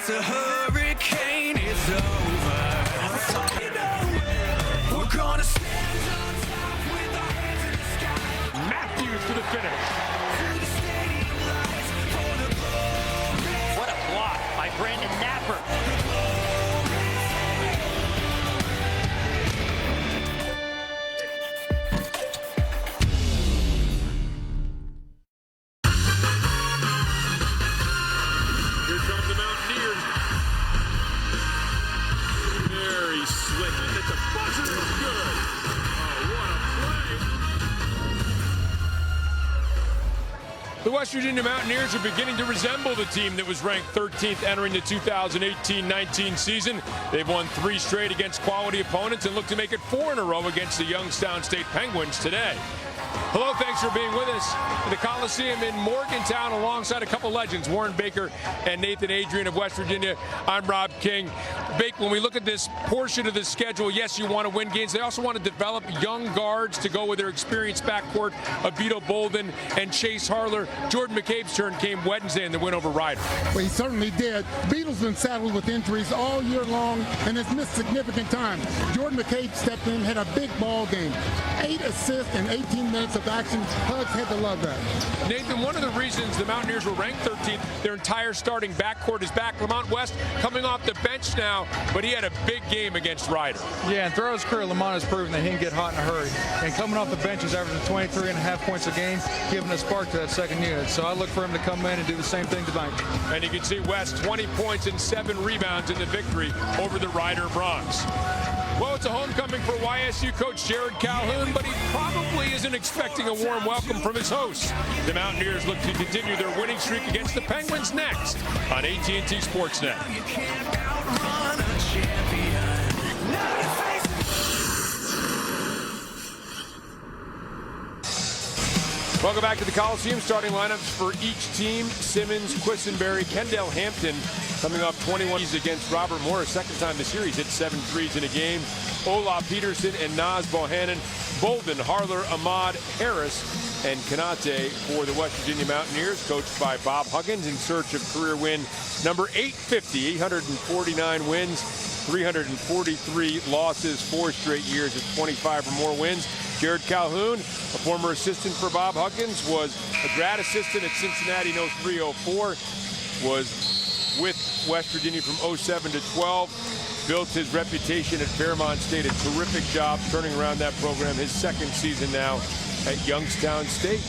it's a hurricane, it's over. We're gonna stand on top with our hands in the sky. Matthews to the finish. To the stadium lights for the glory. What a block by Brandon Napper. Here comes the Mountaineers. Very slick. It's a buzzer. It's good. Oh, what a play. The West Virginia Mountaineers are beginning to resemble the team that was ranked 13th entering the 2018-19 season. They've won 3 straight against quality opponents and look to make it 4 in a row against the Youngstown State Penguins today. Hello, thanks for being with us at the Coliseum in Morgantown alongside a couple legends, Warren Baker and Nathan Adrian of West Virginia. I'm Rob King. Bake, when we look at this portion of the schedule, yes, you want to win games. They also want to develop young guards to go with their experienced backcourt of Vito Bolden and Chase Harler. Jordan McCabe's turn came Wednesday in the win over Rider. Well, he certainly did. Beatle's been saddled with injuries all year long and has missed significant time. Jordan McCabe stepped in, had a big ball game. 8 assists in 18 minutes of action. Hugs had to love that. Nathan, one of the reasons the Mountaineers were ranked 13th, their entire starting backcourt is back. Lamont West coming off the bench now, but he had a big game against Rider. Yeah, and throughout his career, Lamont has proven that he can get hot in a hurry. And coming off the bench, he's averaging 23.5 points a game, giving a spark to that second unit. So I look for him to come in and do the same thing tonight. And you can see West 20 points and 7 rebounds in the victory over the Rider Broncs. Well, it's a homecoming for YSU coach Jared Calhoun, but he probably isn't expecting a warm welcome from his hosts. The Mountaineers look to continue their winning streak against the Penguins next on AT&T Sportsnet. You can't outrun a champion. Now you face Welcome back to the Coliseum. Starting lineups for each team: Simmons, Quisenberry, Kendall Hampton coming off 21 against Robert Morris. Second time this series hit 7 threes in a game. Ola Peterson and Naz Bohannon, Bolden, Harler, Ahmad, Harris, and Kanate for the West Virginia Mountaineers, coached by Bob Huggins in search of career win number 850, 849 wins, 343 losses, 4 straight years of 25 or more wins. Jared Calhoun, a former assistant for Bob Huggins, was a grad assistant at Cincinnati in 03-04, was with West Virginia from 07 to 12, built his reputation at Fairmont State, a terrific job turning around that program, his second season now at Youngstown State.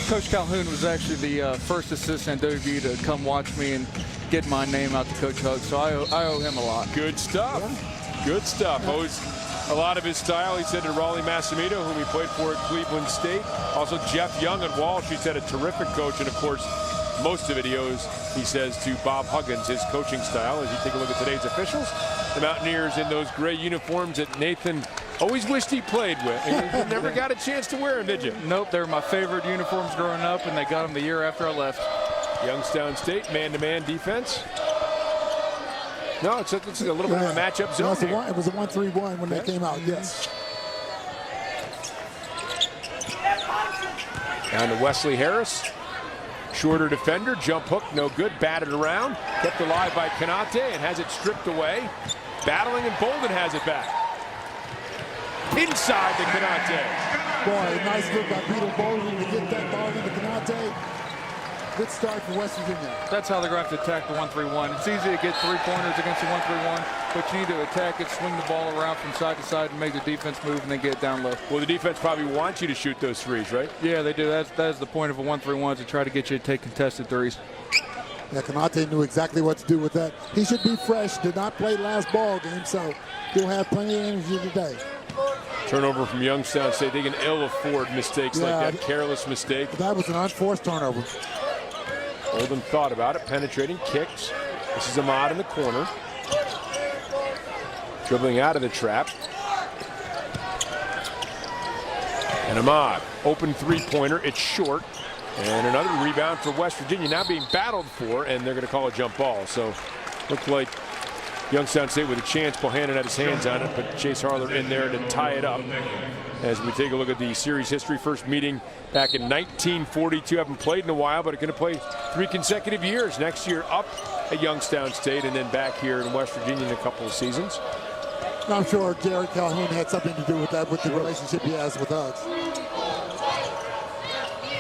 Coach Calhoun was actually the first assistant at WVU to come watch me and get my name out to Coach Huggs, so I owe him a lot. Good stuff. Yeah. Good stuff. Owes a lot of his style, he said, to Raleigh Massimito, whom he played for at Cleveland State. Also, Jeff Young at Walsh, he said, a terrific coach, and of course, most of it he owes, he says, to Bob Huggins, his coaching style. As you take a look at today's officials, the Mountaineers in those gray uniforms that Nathan always wished he played with. And you never got a chance to wear them, did you? Nope, they were my favorite uniforms growing up, and they got them the year after I left. Youngstown State, man-to-man defense. No, it looks like a little bit of a matchup zone. It was a 1-3-1 when they came out, yes. Down to Wesley Harris. Shorter defender, jump hook, no good, batted around. Kept alive by Kanate and has it stripped away. Battling, and Bolden has it back. Inside the Kanate. Boy, nice look by Vito Bolden to get that ball into Kanate. Good start for West Virginia. That's how they're going to have to attack the 1-3-1. It's easy to get 3-pointers against the 1-3-1, but you need to attack it, swing the ball around from side to side, and make the defense move, and then get it down low. Well, the defense probably wants you to shoot those threes, right? Yeah, they do. That is the point of a 1-3-1, to try to get you to take contested threes. Yeah, Kanate knew exactly what to do with that. He should be fresh. Did not play last ball game, so he'll have plenty of energy today. Turnover from Youngstown State. They can ill afford mistakes like that. Careless mistake. That was an unforced turnover. Bolden thought about it, penetrating, kicks. This is Ahmad in the corner. Dribbling out of the trap. And Ahmad, open three-pointer, it's short. And another rebound for West Virginia, now being battled for, and they're going to call a jump ball. So looked like Youngstown State with a chance. Bohannon had his hands on it, but Chase Harler in there to tie it up. As we take a look at the series history, first meeting back in 1942. Haven't played in a while, but are going to play 3 consecutive years. Next year up at Youngstown State and then back here in West Virginia in a couple of seasons. I'm sure Jared Calhoun had something to do with that, with the relationship he has with us.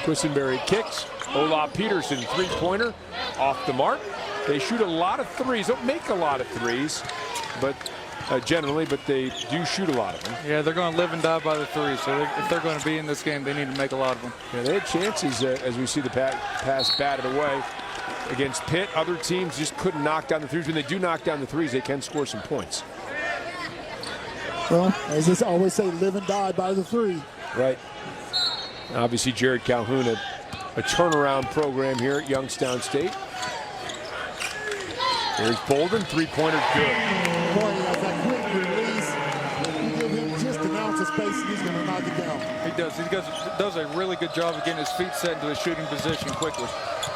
Quisenberry kicks. Ola Peterson, 3-pointer, off the mark. They shoot a lot of threes. Don't make a lot of threes, but generally, but they do shoot a lot of them. Yeah, they're going to live and die by the threes. So if they're going to be in this game, they need to make a lot of them. Yeah, they had chances as we see the pass batted away against Pitt. Other teams just couldn't knock down the threes. When they do knock down the threes, they can score some points. Well, as I always say, live and die by the 3. Right. Obviously, Jared Calhoun, a turnaround program here at Youngstown State. There's Bolden, 3-pointer, good. Boy, he has that quick release. You give him just an ounce of space and he's going to knock it down. He does. He does a really good job of getting his feet set into a shooting position quickly.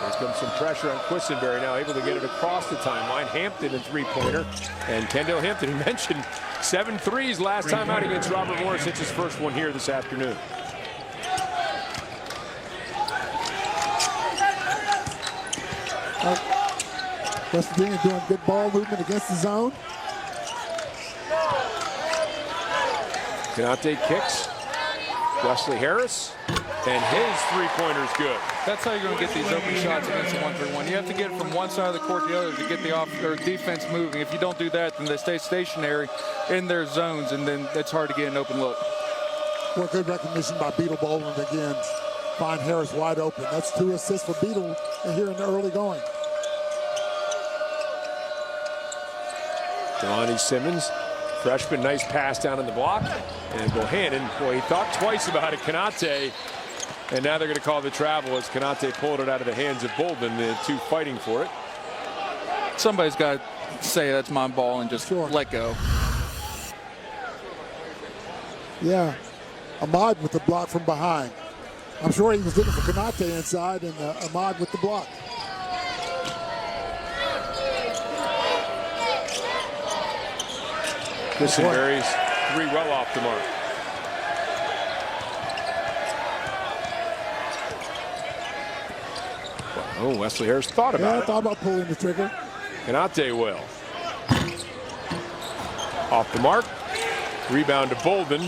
There's come some pressure on Quisenberry now, able to get it across the timeline. Hampton, a 3-pointer. And Kendall Hampton, who mentioned 7 threes last time out against Robert Morris. Hits his first one here this afternoon. West Virginia doing good ball movement against the zone. Canate kicks. Wesley Harris, and his 3-pointer's good. That's how you're going to get these open shots against the 1-3-1. You have to get it from one side of the court to the other to get the defense moving. If you don't do that, then they stay stationary in their zones, and then it's hard to get an open look. Well, good recognition by Beetle Bolden again. Find Harris wide open. That's 2 assists for Beetle here in the early going. Jelani Simmons, freshman, nice pass down in the block. And Bohannon, boy, he thought twice about it, Canate. And now they're going to call the travel as Canate pulled it out of the hands of Bolden, the 2 fighting for it. Somebody's got to say that's my ball and just let go. Yeah, Ahmad with the block from behind. I'm sure he was looking for Canate inside, and Ahmad with the block. Quisenberry's 3 well off the mark. Oh, Wesley Harris thought about it. Thought about pulling the trigger. Canate will. Off the mark. Rebound to Bolden.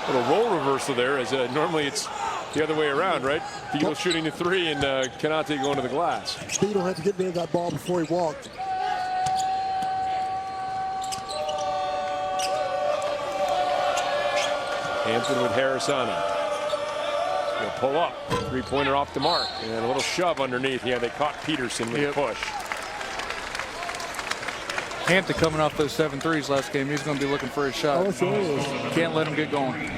Little roll reversal there, as normally it's the other way around, right? Beetle shooting the 3 and Canate going to the glass. Beetle had to get rid of that ball before he walked. Hampton with Harris on him. He'll pull up. 3-pointer off the mark. And a little shove underneath. Yeah, they caught Peterson with a push. Hampton coming off those 7 threes last game. He's going to be looking for his shot. Oh, sure is. Can't let him get going.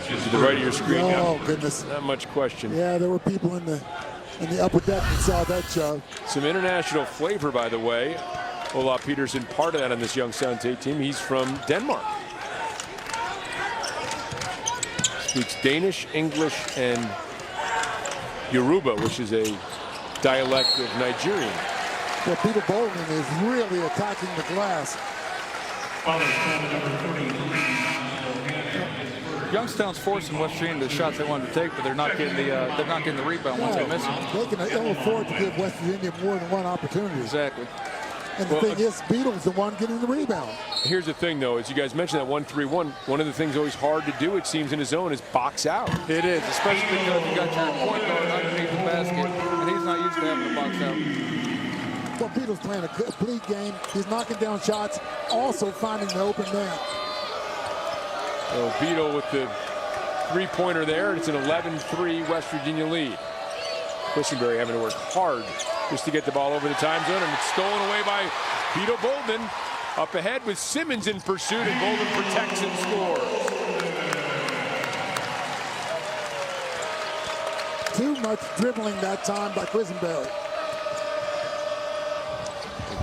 To the right of your screen. Oh, goodness. Not much question. Yeah, there were people in the upper deck that saw that shove. Some international flavor, by the way. Ola Peterson, part of that on this Youngstown State team. He's from Denmark. Speaks Danish, English, and Yoruba, which is a dialect of Nigerian. Well, Peter Bolden is really attacking the glass. Youngstown's forcing West Virginia the shots they wanted to take, but they're not getting the rebound once they miss it. They can ill afford to give West Virginia more than one opportunity. Exactly. And the thing is, Beetle's the one getting the rebound. Here's the thing, though, as you guys mentioned that 1-3-1, one of the things always hard to do, it seems, in his zone is box out. It is, especially because you got your point guard underneath the basket, and he's not used to having to box out. Well, Beetle's playing a complete game. He's knocking down shots, also finding the open man. So Beetle with the 3-pointer there. It's an 11-3 West Virginia lead. Quisenberry having to work hard just to get the ball over the time zone, and it's stolen away by Beetle Bolden. Up ahead with Simmons in pursuit, and Bolden protects and scores. Too much dribbling that time by Quisenberry.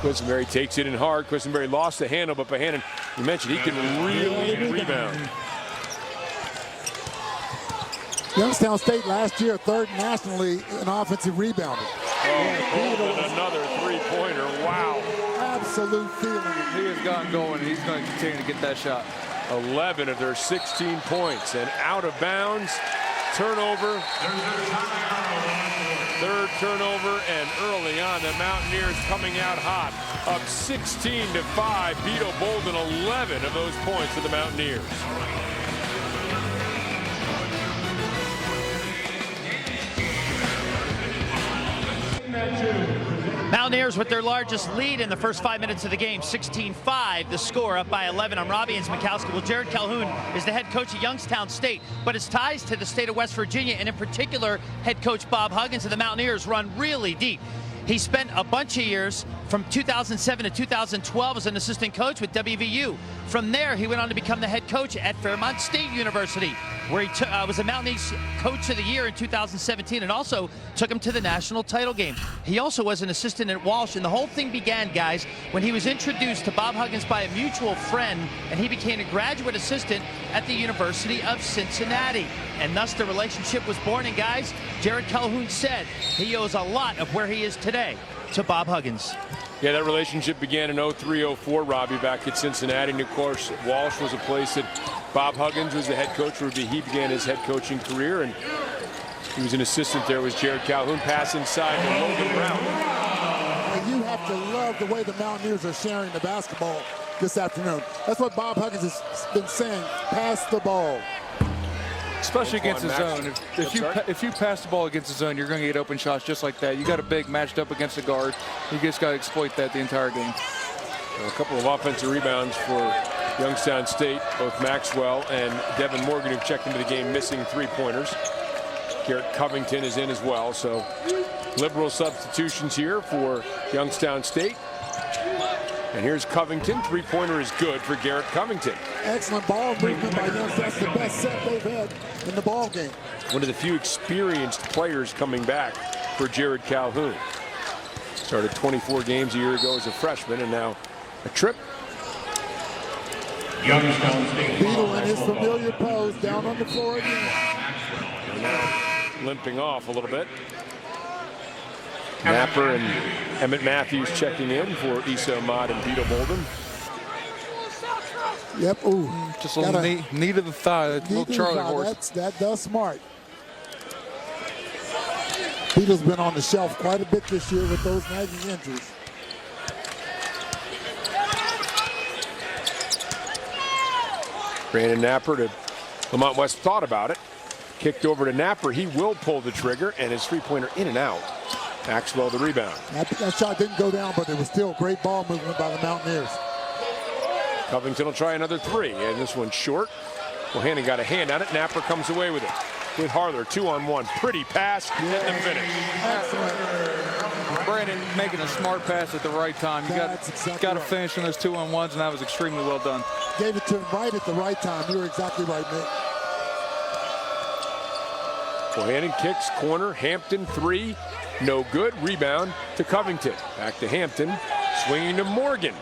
Quisenberry takes it in hard. Quisenberry lost the handle, but Bohannon, you mentioned he can really rebound. Youngstown State last year, 3rd nationally in offensive rebounding. Bolden, another three-pointer. Wow. Absolute feeling. He has gotten going, and he's going to continue to get that shot. 11 of their 16 points, and out of bounds. Turnover. Third turnover, and early on, the Mountaineers coming out hot. Up 16-5, beat Bolden. 11 of those points for the Mountaineers. Mountaineers with their largest lead in the first 5 minutes of the game, 16-5, the score, up by 11. I'm Robbie Mikowski. Well, Jared Calhoun is the head coach at Youngstown State, but his ties to the state of West Virginia, and in particular, head coach Bob Huggins of the Mountaineers, run really deep. He spent a bunch of years from 2007 to 2012 as an assistant coach with WVU. From there, he went on to become the head coach at Fairmont State University, where he was a Mountaineers Coach of the Year in 2017 and also took him to the national title game. He also was an assistant at Walsh, and the whole thing began, guys, when he was introduced to Bob Huggins by a mutual friend, and he became a graduate assistant at the University of Cincinnati. And thus the relationship was born, and guys, Jared Calhoun said he owes a lot of where he is today to Bob Huggins. Yeah, that relationship began in 03-04, Robbie, back at Cincinnati. And of course, Walsh was a place that Bob Huggins was the head coach where he began his head coaching career. And he was an assistant there, was Jared Calhoun. Pass inside to Logan Brown. And you have to love the way the Mountaineers are sharing the basketball this afternoon. That's what Bob Huggins has been saying. Pass the ball. Especially against the zone. If you pass the ball against the zone, you're going to get open shots just like that. You got a big matched up against the guard. You just got to exploit that the entire game. A couple of offensive rebounds for Youngstown State. Both Maxwell and Devin Morgan, who've checked into the game, missing three-pointers. Garrett Covington is in as well. So liberal substitutions here for Youngstown State. And here's Covington. Three-pointer is good for Garrett Covington. Excellent ball movement by Youngstown. That's the best set they've had in the ball game. One of the few experienced players coming back for Jared Calhoun. Started 24 games a year ago as a freshman, and now a trip. Youngstown State. Beadle in his familiar pose, down on the floor again. Limping off a little bit. Napper and Emmett Matthews checking in for Issa Ahmad and Beetle Bolden. Yep, ooh. Just a little knee to the thigh, that little Charlie horse. That does smart. Beetle's been on the shelf quite a bit this year with those nagging injuries. Brandon Napper to Lamont West thought about it. Kicked over to Napper. He will pull the trigger, and his three-pointer in and out. Maxwell the rebound. That shot didn't go down, but it was still great ball movement by the Mountaineers. Covington will try another three, and this one's short. Bohannon got a hand on it. Napper comes away with it. With Harler, 2-on-1. Pretty pass, and the finish. Excellent. Brandon making a smart pass at the right time. You got to finish on those 2-on-1s, and that was extremely well done. Gave it to him right at the right time. You were exactly right, Nick. Bohannon kicks, corner, Hampton, three. No good. Rebound to Covington. Back to Hampton. Swinging to Morgan.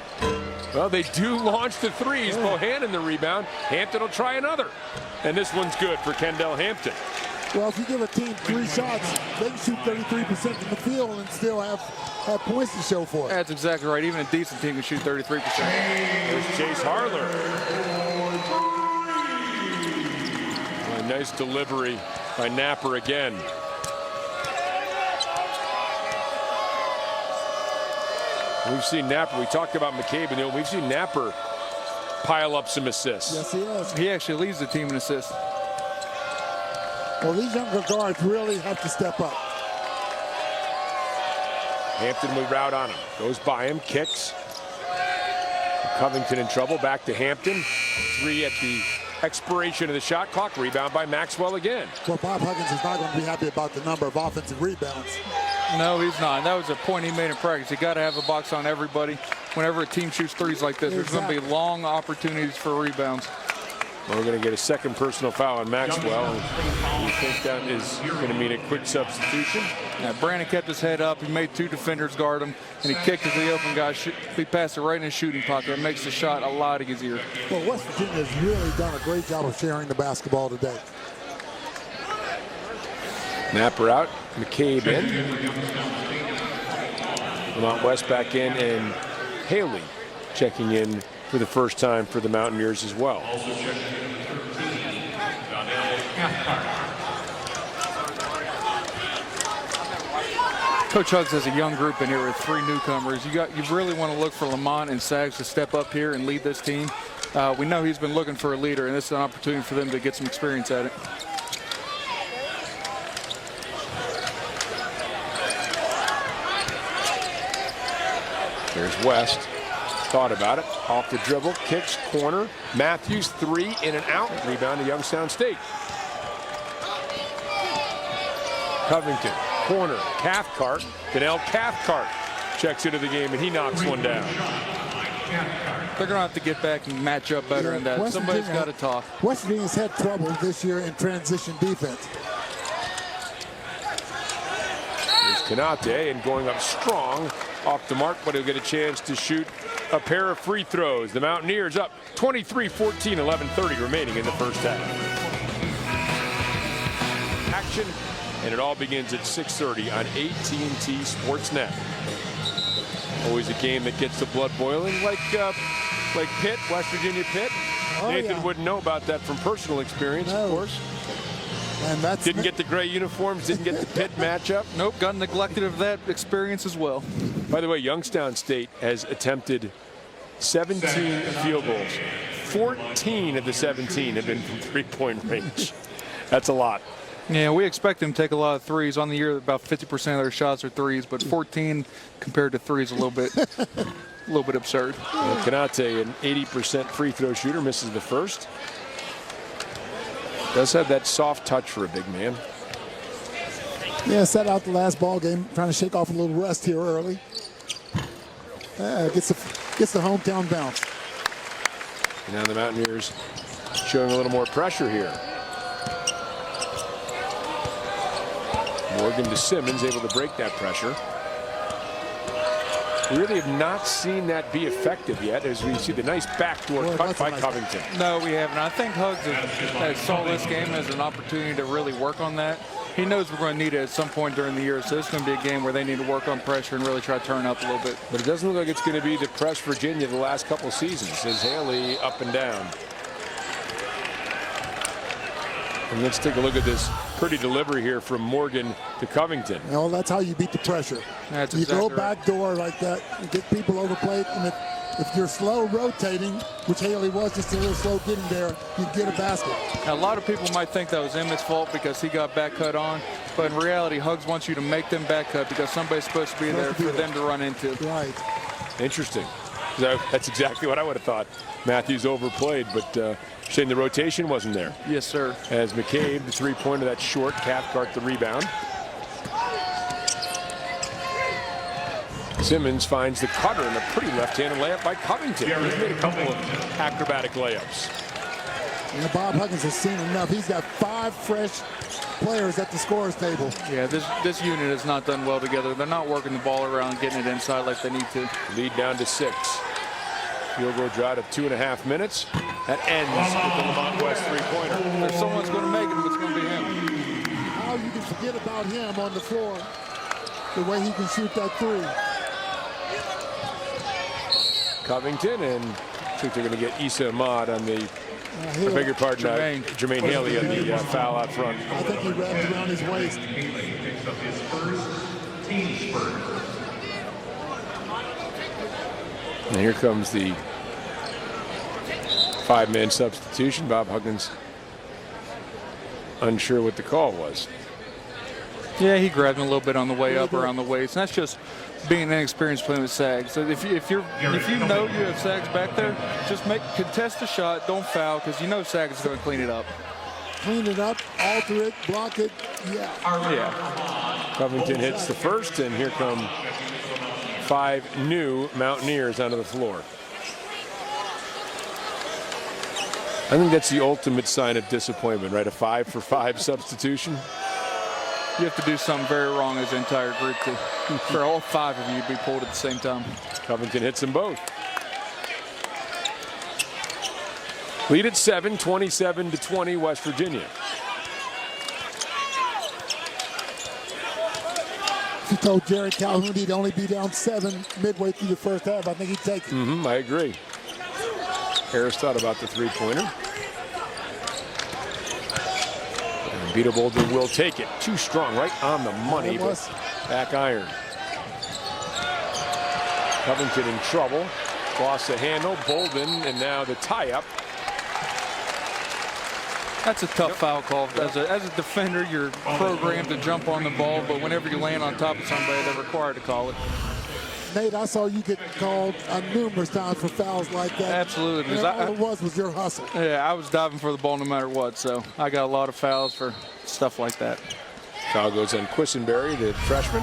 Well, they do launch the threes. Bohannon the rebound. Hampton will try another. And this one's good for Kendall Hampton. Well, if you give a team 3 shots, they can shoot 33% from the field and still have points to show for it. That's exactly right. Even a decent team can shoot 33%. There's Chase Harler. A nice delivery by Napper again. We've seen Napper. We talked about McCabe, and we've seen Napper pile up some assists. Yes, he is. He actually leads the team in assists. Well, these younger guards really have to step up. Hampton will route on him. Goes by him, kicks. Covington in trouble. Back to Hampton. Three at the expiration of the shot clock. Rebound by Maxwell again. Well, Bob Huggins is not going to be happy about the number of offensive rebounds. No, he's not. That was a point he made in practice. You got to have a box on everybody. Whenever a team shoots threes like this, there's going to be long opportunities for rebounds. Well, we're going to get a second personal foul on Maxwell. You think that is going to mean a quick substitution? Yeah, Brandon kept his head up. He made 2 defenders guard him, and he kicked to the open guy. He passed it right in his shooting pocket. It makes the shot a lot easier. Well, West Virginia has really done a great job of sharing the basketball today. Napper out, McCabe in. Lamont West back in, and Haley checking in for the first time for the Mountaineers as well. Coach Hugs has a young group in here with 3 newcomers. You really want to look for Lamont and Sags to step up here and lead this team. We know he's been looking for a leader, and this is an opportunity for them to get some experience at it. Here's West. Thought about it. Off the dribble, kicks, corner. Matthews, 3 in and out. Rebound to Youngstown State. Covington, corner, Cathcart. Donnell Cathcart checks into the game, and he knocks one down. They're going to have to get back and match up better in that. Somebody's got to talk. West Virginia's had trouble this year in transition defense. Here's Kanate, and going up strong off the mark, but he'll get a chance to shoot a pair of free throws. The Mountaineers up 23-14, 11:30 remaining in the first half. Action, and it all begins at 6:30 on AT&T Sportsnet. Always a game that gets the blood boiling, like Pitt, West Virginia Pitt. Oh, Nathan yeah. wouldn't know about that from personal experience, of course. And that's Didn't get the gray uniforms, didn't get the Pitt matchup. Nope, got neglected of that experience as well. By the way, Youngstown State has attempted 17 field goals. 14 of the 17 have been from three-point range. That's a lot. Yeah, we expect them to take a lot of threes. On the year, about 50% of their shots are threes, but 14 compared to threes is a little bit absurd. Well, Kanate, an 80% free throw shooter, misses the first. Does have that soft touch for a big man. Yeah, set out the last ball game, trying to shake off a little rust here early. Gets the hometown bounce. Now the Mountaineers showing a little more pressure here. Morgan to Simmons, able to break that pressure. We really have not seen that be effective yet, as we see the nice backdoor cut by Covington. No, we haven't. I think Hugs has saw this game as an opportunity to really work on that. He knows we're going to need it at some point during the year, so it's going to be a game where they need to work on pressure and really try to turn up a little bit. But it doesn't look like it's going to be the press Virginia the last couple of seasons, as Haley up and down. And let's take a look at this pretty delivery here from Morgan to Covington. Well, that's how you beat the pressure. That's you exactly go back door like that and get people overplayed. And if you're slow rotating, which Haley was just a little slow getting there, you get a basket. Now, a lot of people might think that was Emmett's fault because he got back cut on, but in reality, Hugs wants you to make them back cut because somebody's supposed to be there for them to run into. Right. Interesting. That's exactly what I would have thought. Matthews overplayed, but saying the rotation wasn't there. Yes, sir. As McCabe, the three-pointer, that's short. Cathcart, the rebound. Simmons finds the cutter and a pretty left-handed layup by Covington. He's made a couple of acrobatic layups. And Bob Huggins has seen enough. He's got 5 fresh players at the scorer's table. Yeah, this unit has not done well together. They're not working the ball around, getting it inside like they need to. Lead down to 6. Field goal drive of 2.5 minutes. That ends with the Lamont West three-pointer. If someone's going to make it, it's going to be him. How you can forget about him on the floor, the way he can shoot that 3. Covington, and I think they're going to get Issa Ahmad on the, I beg your pardon, Jermaine Haley on the foul out front. I think he wrapped around his waist. And here comes the 5-man substitution. Bob Huggins unsure what the call was. Yeah, he grabbed him a little bit on the way up around the waist. And that's just being inexperienced playing with Sags. So if you know you have Sags back there, just contest the shot, don't foul, because you know Sags is going to clean it up. Clean it up, alter it, block it, Yeah. Covington hits the first, and here come 5 new Mountaineers onto the floor. I think that's the ultimate sign of disappointment, right? A 5-for-5 substitution. You have to do something very wrong as an entire group for all 5 of you to be pulled at the same time. Covington hits them both. Lead at 7, 27-20, West Virginia. you told Jared Calhoun he'd only be down 7 midway through the first half, I think he'd take it. I agree. Harris thought about the three-pointer. And Vito Bolden will take it. Too strong, right on the money, but back iron. Covington in trouble. Lost the handle. Bolden, and now the tie-up. That's a tough foul call. As a defender, you're programmed to jump on the ball, but whenever you land on top of somebody, they're required to call it. Nate, I saw you get called numerous times for fouls like that. Absolutely. And all it was your hustle. Yeah, I was diving for the ball no matter what, so I got a lot of fouls for stuff like that. Foul goes on Quisenberry, the freshman.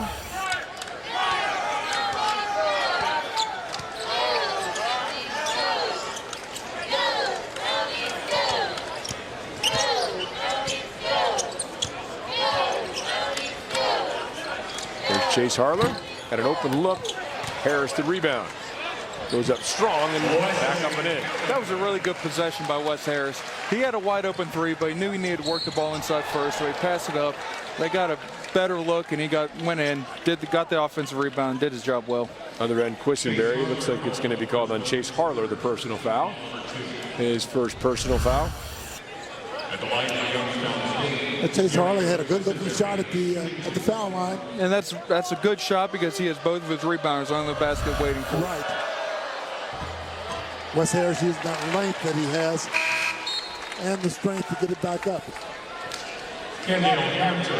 There's Chase Harler at an open look. Harris the rebound. Goes up strong and back up and in. That was a really good possession by Wes Harris. He had a wide open three, but he knew he needed to work the ball inside first, so he passed it up. They got a better look, and he went in, got the offensive rebound, did his job well. Other end, Quisenberry. Looks like it's going to be called on Chase Harler, the personal foul. His first personal foul. Chase Harley had a good-looking shot at the foul line. And that's a good shot because he has both of his rebounders on the basket waiting for him. Right. Wes Harris used that length that he has and the strength to get it back up.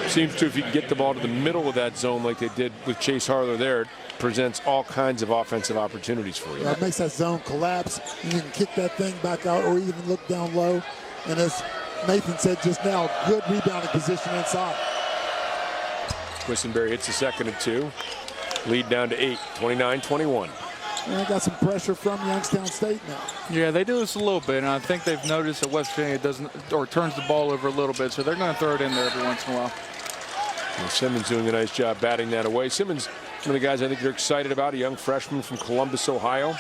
Seems to, if you can get the ball to the middle of that zone like they did with Chase Harler there, it presents all kinds of offensive opportunities for you. It makes that zone collapse. You can kick that thing back out or even look down low. And as Nathan said just now, good rebounding position inside. Quisenberry hits the second and 2. Lead down to 8, 29-21. And got some pressure from Youngstown State now. Yeah, they do this a little bit, and I think they've noticed that West Virginia turns the ball over a little bit, so they're going to throw it in there every once in a while. And Simmons doing a nice job batting that away. Simmons, one of the guys I think they're excited about, a young freshman from Columbus, Ohio.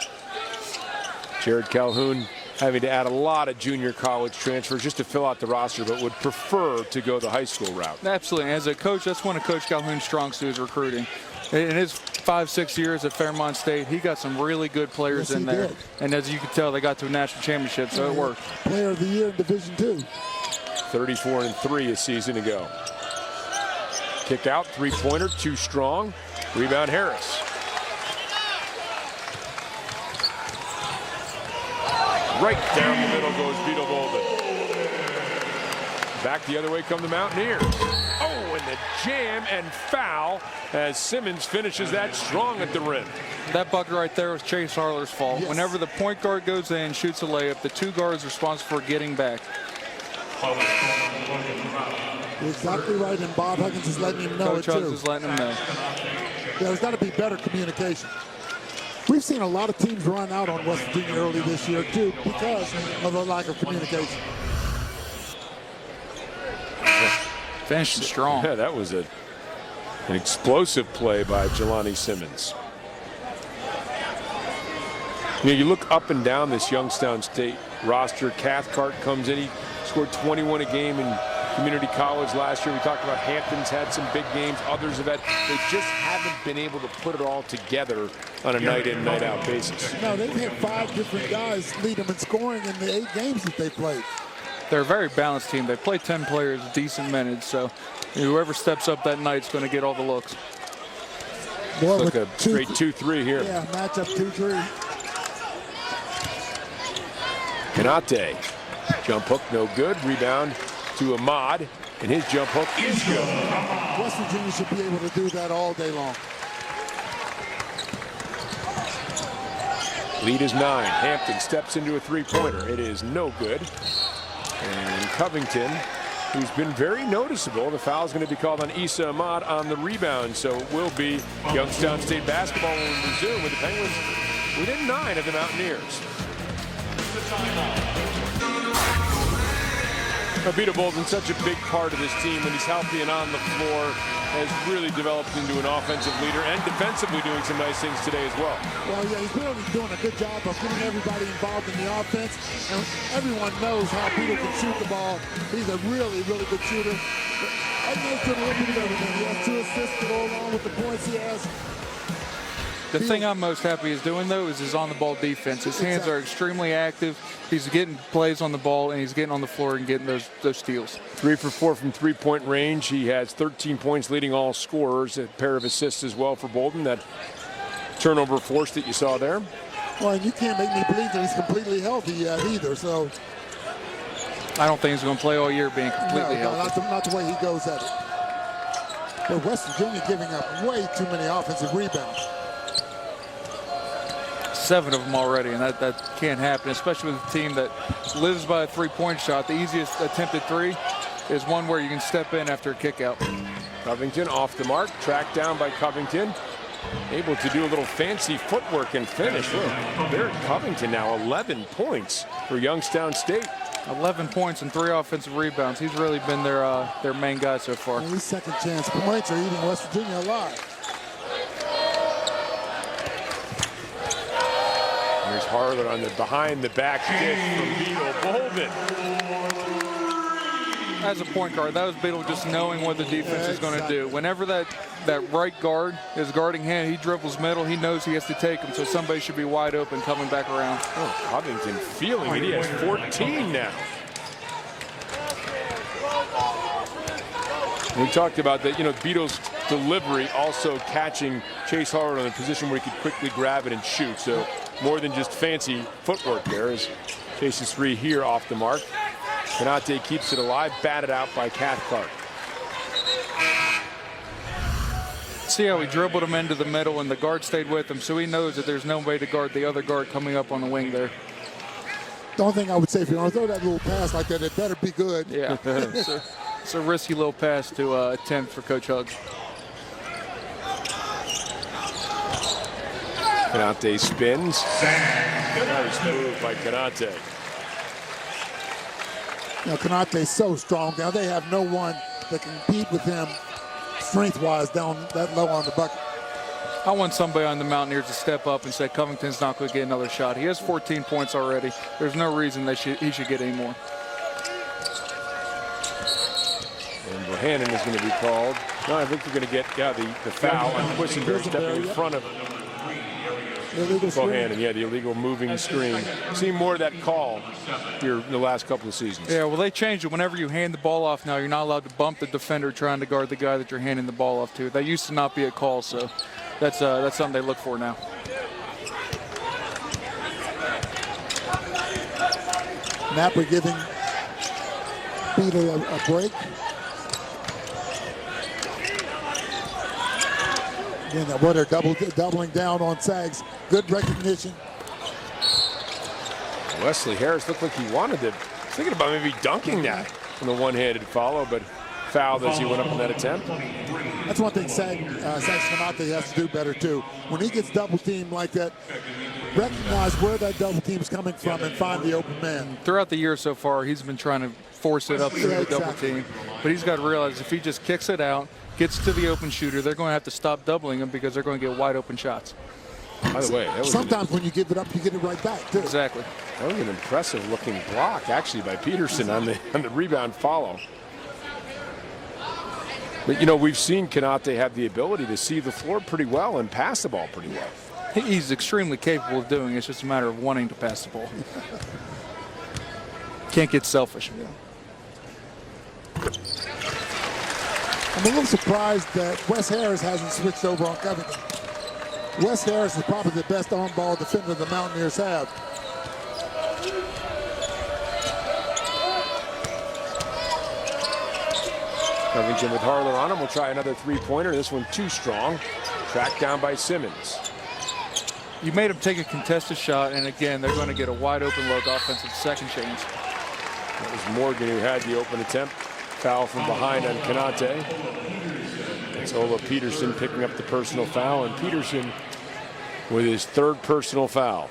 Jared Calhoun having to add a lot of junior college transfers just to fill out the roster, but would prefer to go the high school route. Absolutely. As a coach, that's one of Coach Calhoun's strong suits, recruiting. In his 5-6 years at Fairmont State, he got some really good players in there. And as you can tell, they got to a national championship, so it worked. Player of the year in Division II. 34-3 a season ago. Kick out, three-pointer, too strong. Rebound Harris. Right down the middle goes Vito Bolden. Back the other way come the Mountaineers. Oh, and the jam and foul as Simmons finishes that strong at the rim. That bucket right there was Chase Harler's fault. Yes. Whenever the point guard goes in, shoots a layup, the two guards are responsible for getting back. You're exactly right, and Bob Huggins is letting him know Coach it, too. Huggins is letting him know. Yeah, there's got to be better communication. We've seen a lot of teams run out on West Virginia early this year, too, because of the lack of communication. Finishing strong. Yeah, that was an explosive play by Jelani Simmons. You know, you look up and down this Youngstown State roster. Cathcart comes in. He scored 21 a game in community college last year. We talked about Hampton's had some big games. Others have had. They just haven't been able to put it all together on a night-in, night-out basis. No, they've had 5 different guys lead them in scoring in the 8 games that they played. They're a very balanced team. They play 10 players decent minutes, so whoever steps up that night is going to get all the looks. More Look, a straight 2-3 here. Yeah, matchup 2-3. Kanate. Jump hook, no good. Rebound to Ahmad, and his jump hook is good. West Virginia should be able to do that all day long. Lead is 9. Hampton steps into a three-pointer. It is no good. And Covington, who's been very noticeable, the foul is going to be called on Issa Ahmad on the rebound. So it will be Youngstown State basketball when we resume with the Penguins within 9 of the Mountaineers. Vito Bolden, such a big part of this team when he's healthy and on the floor, has really developed into an offensive leader and defensively doing some nice things today as well. Well, yeah, he's really doing a good job of getting everybody involved in the offense. And everyone knows how Vito can shoot the ball. He's a really, really good shooter. Gardner's doing a little bit of everything. He has 2 assists to go along with the points he has. The thing I'm most happy he's doing, though, is his on-the-ball defense. His hands are extremely active. He's getting plays on the ball, and he's getting on the floor and getting those steals. 3 for 4 from three-point range. He has 13 points, leading all scorers. A pair of assists as well for Bolden. That turnover force that you saw there. Well, and you can't make me believe that he's completely healthy yet either. So I don't think he's going to play all year being completely healthy. Not the way he goes at it. But West Virginia giving up way too many offensive rebounds. 7 of them already, and that can't happen, especially with a team that lives by a three-point shot. The easiest attempted 3 is one where you can step in after a kick out. Covington off the mark, tracked down by Covington. Able to do a little fancy footwork and finish. Look, Barrett Covington now 11 points for Youngstown State. 11 points and 3 offensive rebounds. He's really been their main guy so far. And these second chance points are eating West Virginia alive. Here's Harlan on the behind the back dish from Beetle Bolden. As a point guard, that was Beetle just knowing what the defense is going to do. Whenever that right guard is guarding him, he dribbles middle, he knows he has to take him, so somebody should be wide open coming back around. Oh, Covington feeling it. He has 14 now. We talked about that, Beetle's delivery also catching Chase Harlan in a position where he could quickly grab it and shoot. So more than just fancy footwork there as Chase's 3 here off the mark. Konate keeps it alive, batted out by Cathcart. See how he dribbled him into the middle and the guard stayed with him, so he knows that there's no way to guard the other guard coming up on the wing there. The only thing I would say, if you're going to throw that little pass like that, it better be good. Yeah, it's a risky little pass to attempt for Coach Huggs. Konate spins. Nice move by Konate. Konate's so strong. Now they have no one that can compete with him strength-wise down that low on the bucket. I want somebody on the Mountaineers to step up and say Covington's not going to get another shot. He has 14 points already. There's no reason that he should get any more. And Bohannon is going to be called. No, I think they're going to get the foul on Quisenberry stepping in front of Bohannon. Yeah, the illegal moving screen. Seen more of that call here in the last couple of seasons. Yeah, well, they changed it. Whenever you hand the ball off now, you're not allowed to bump the defender trying to guard the guy that you're handing the ball off to. That used to not be a call, so that's something they look for now. Napper giving Beetle a break. Again, what they're doubling down on Sags. Good recognition. Wesley Harris looked like he wanted to. Thinking about maybe dunking that on the one-handed follow, but fouled as he went up on that attempt. That's one thing Sags Konate has to do better too. When he gets double teamed like that, recognize where that double team is coming from and find the open man. Throughout the year so far, he's been trying to force it up through the double team, but he's got to realize if he just kicks it out, gets to the open shooter, they're going to have to stop doubling him because they're going to get wide open shots. By the way, sometimes when you give it up, you get it right back too. Exactly. That was an impressive looking block actually by Peterson on the rebound follow. But we've seen Konate have the ability to see the floor pretty well and pass the ball pretty well. He's extremely capable of doing it. It's just a matter of wanting to pass the ball. Can't get selfish. I'm a little surprised that Wes Harris hasn't switched over on Covington. Wes Harris is probably the best on-ball defender the Mountaineers have. Covington with Harlan on him. We'll try another three-pointer. This one too strong. Tracked down by Simmons. You made him take a contested shot, and again, they're going to get a wide-open look offensive second chance. That was Morgan who had the open attempt. Foul from behind on Konate. It's Ola Peterson picking up the personal foul, and Peterson with his 3rd personal foul.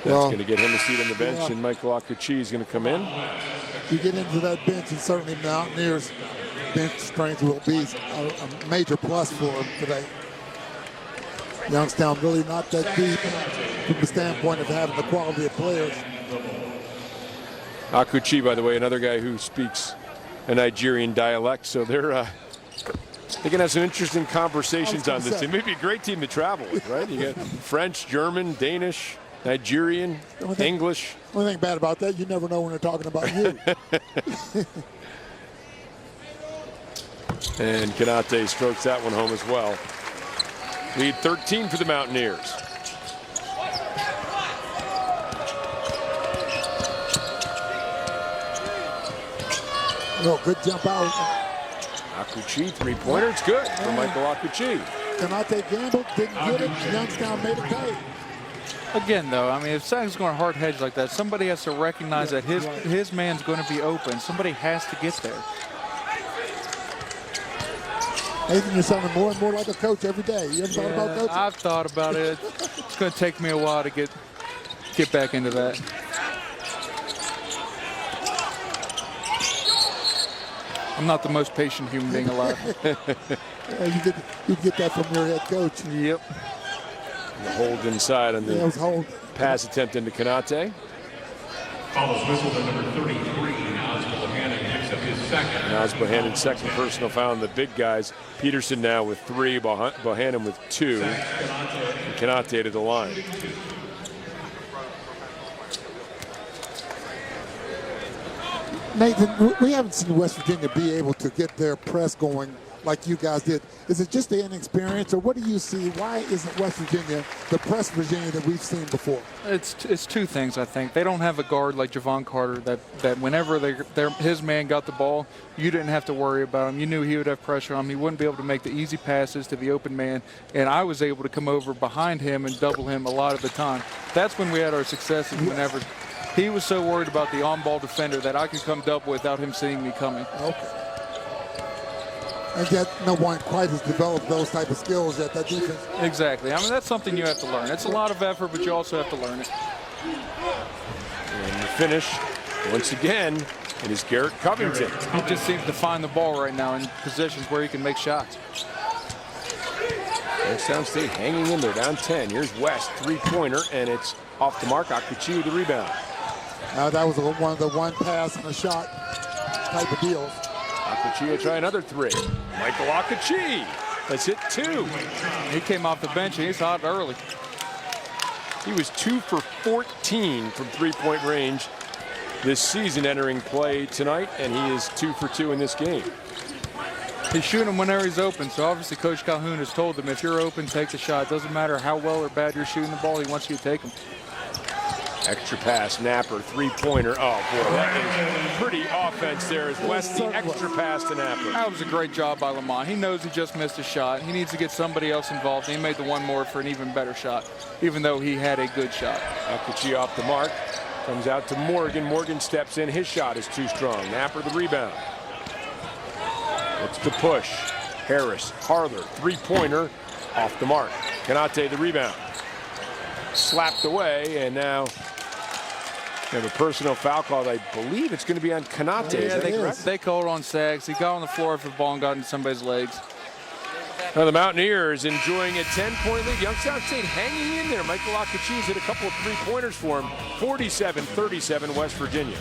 That's going to get him a seat on the bench, and Michael Akachi is going to come in. You get into that bench, and certainly Mountaineers bench strength will be a major plus for him today. Youngstown really not that deep from the standpoint of having the quality of players. Akuchi, by the way, another guy who speaks a Nigerian dialect, so they can have some interesting conversations on this team. Maybe a great team to travel with, right? You get French, German, Danish, Nigerian, English. The only thing bad about that, you never know when they're talking about you. And Kanate strokes that one home as well. Lead 13 for the Mountaineers. No, good jump out. Akuchi, three-pointer. It's good for Michael Akuchi. Kanate gambled, didn't get it. Youngstown made it pay. Again, though, I mean, if Sag's going to hard hedge like that, somebody has to recognize that his man's going to be open. Somebody has to get there. Nathan, you're sounding more and more like a coach every day. You ever thought about coaching? I've thought about it. It's going to take me a while to get back into that. I'm not the most patient human being alive. You get that from your head coach. Yep. The hold inside on the pass attempt into Kanate. Follows whistle to number 33. Naz Bohannon picks up his second. Naz Bohannon, second personal foul on the big guys. Peterson now with 3, Bohannon with 2. And Kanate to the line. Nathan, we haven't seen West Virginia be able to get their press going like you guys did. Is it just the inexperience, or what do you see? Why isn't West Virginia the press Virginia that we've seen before? It's two things, I think. They don't have a guard like Javon Carter that whenever his man got the ball, you didn't have to worry about him. You knew he would have pressure on him. He wouldn't be able to make the easy passes to the open man, and I was able to come over behind him and double him a lot of the time. That's when we had our successes, whenever he was so worried about the on-ball defender that I could come double without him seeing me coming. Okay. And yet no one quite has developed those type of skills yet, that defense. Exactly. I mean, that's something you have to learn. It's a lot of effort, but you also have to learn it. And the finish, once again, it is Garrett Covington. He just seems to find the ball right now in positions where he can make shots. Youngstown State hanging in there, down 10. Here's West, three-pointer, and it's off the mark. Akuchi with the rebound. That was one of the one pass and a shot type of deals. Akuchi will try another 3. Michael Akuchi has hit 2. He came off the bench and he's hot early. He was 2 for 14 from three-point range this season entering play tonight, and he is 2 for 2 in this game. He's shooting them whenever he's open, so obviously Coach Calhoun has told them, if you're open, take the shot. Doesn't matter how well or bad you're shooting the ball, he wants you to take them. Extra pass, Napper, three-pointer. Oh, boy, that is pretty offense there as West, the extra pass to Napper. That was a great job by Lamont. He knows he just missed a shot. He needs to get somebody else involved. He made the one more for an even better shot, even though he had a good shot. Akuchi off the mark. Comes out to Morgan. Morgan steps in. His shot is too strong. Napper the rebound. It's the push. Harris, Harler, three-pointer off the mark. Kanate the rebound. Slapped away, and now we have a personal foul call. I believe it's going to be on Kanate. Yeah, they called on Sags. He got on the floor for the ball and got into somebody's legs. Now the Mountaineers enjoying a 10-point lead. Youngstown State hanging in there. Michael Akuchi's hit a couple of three-pointers for him. 47-37 West Virginia.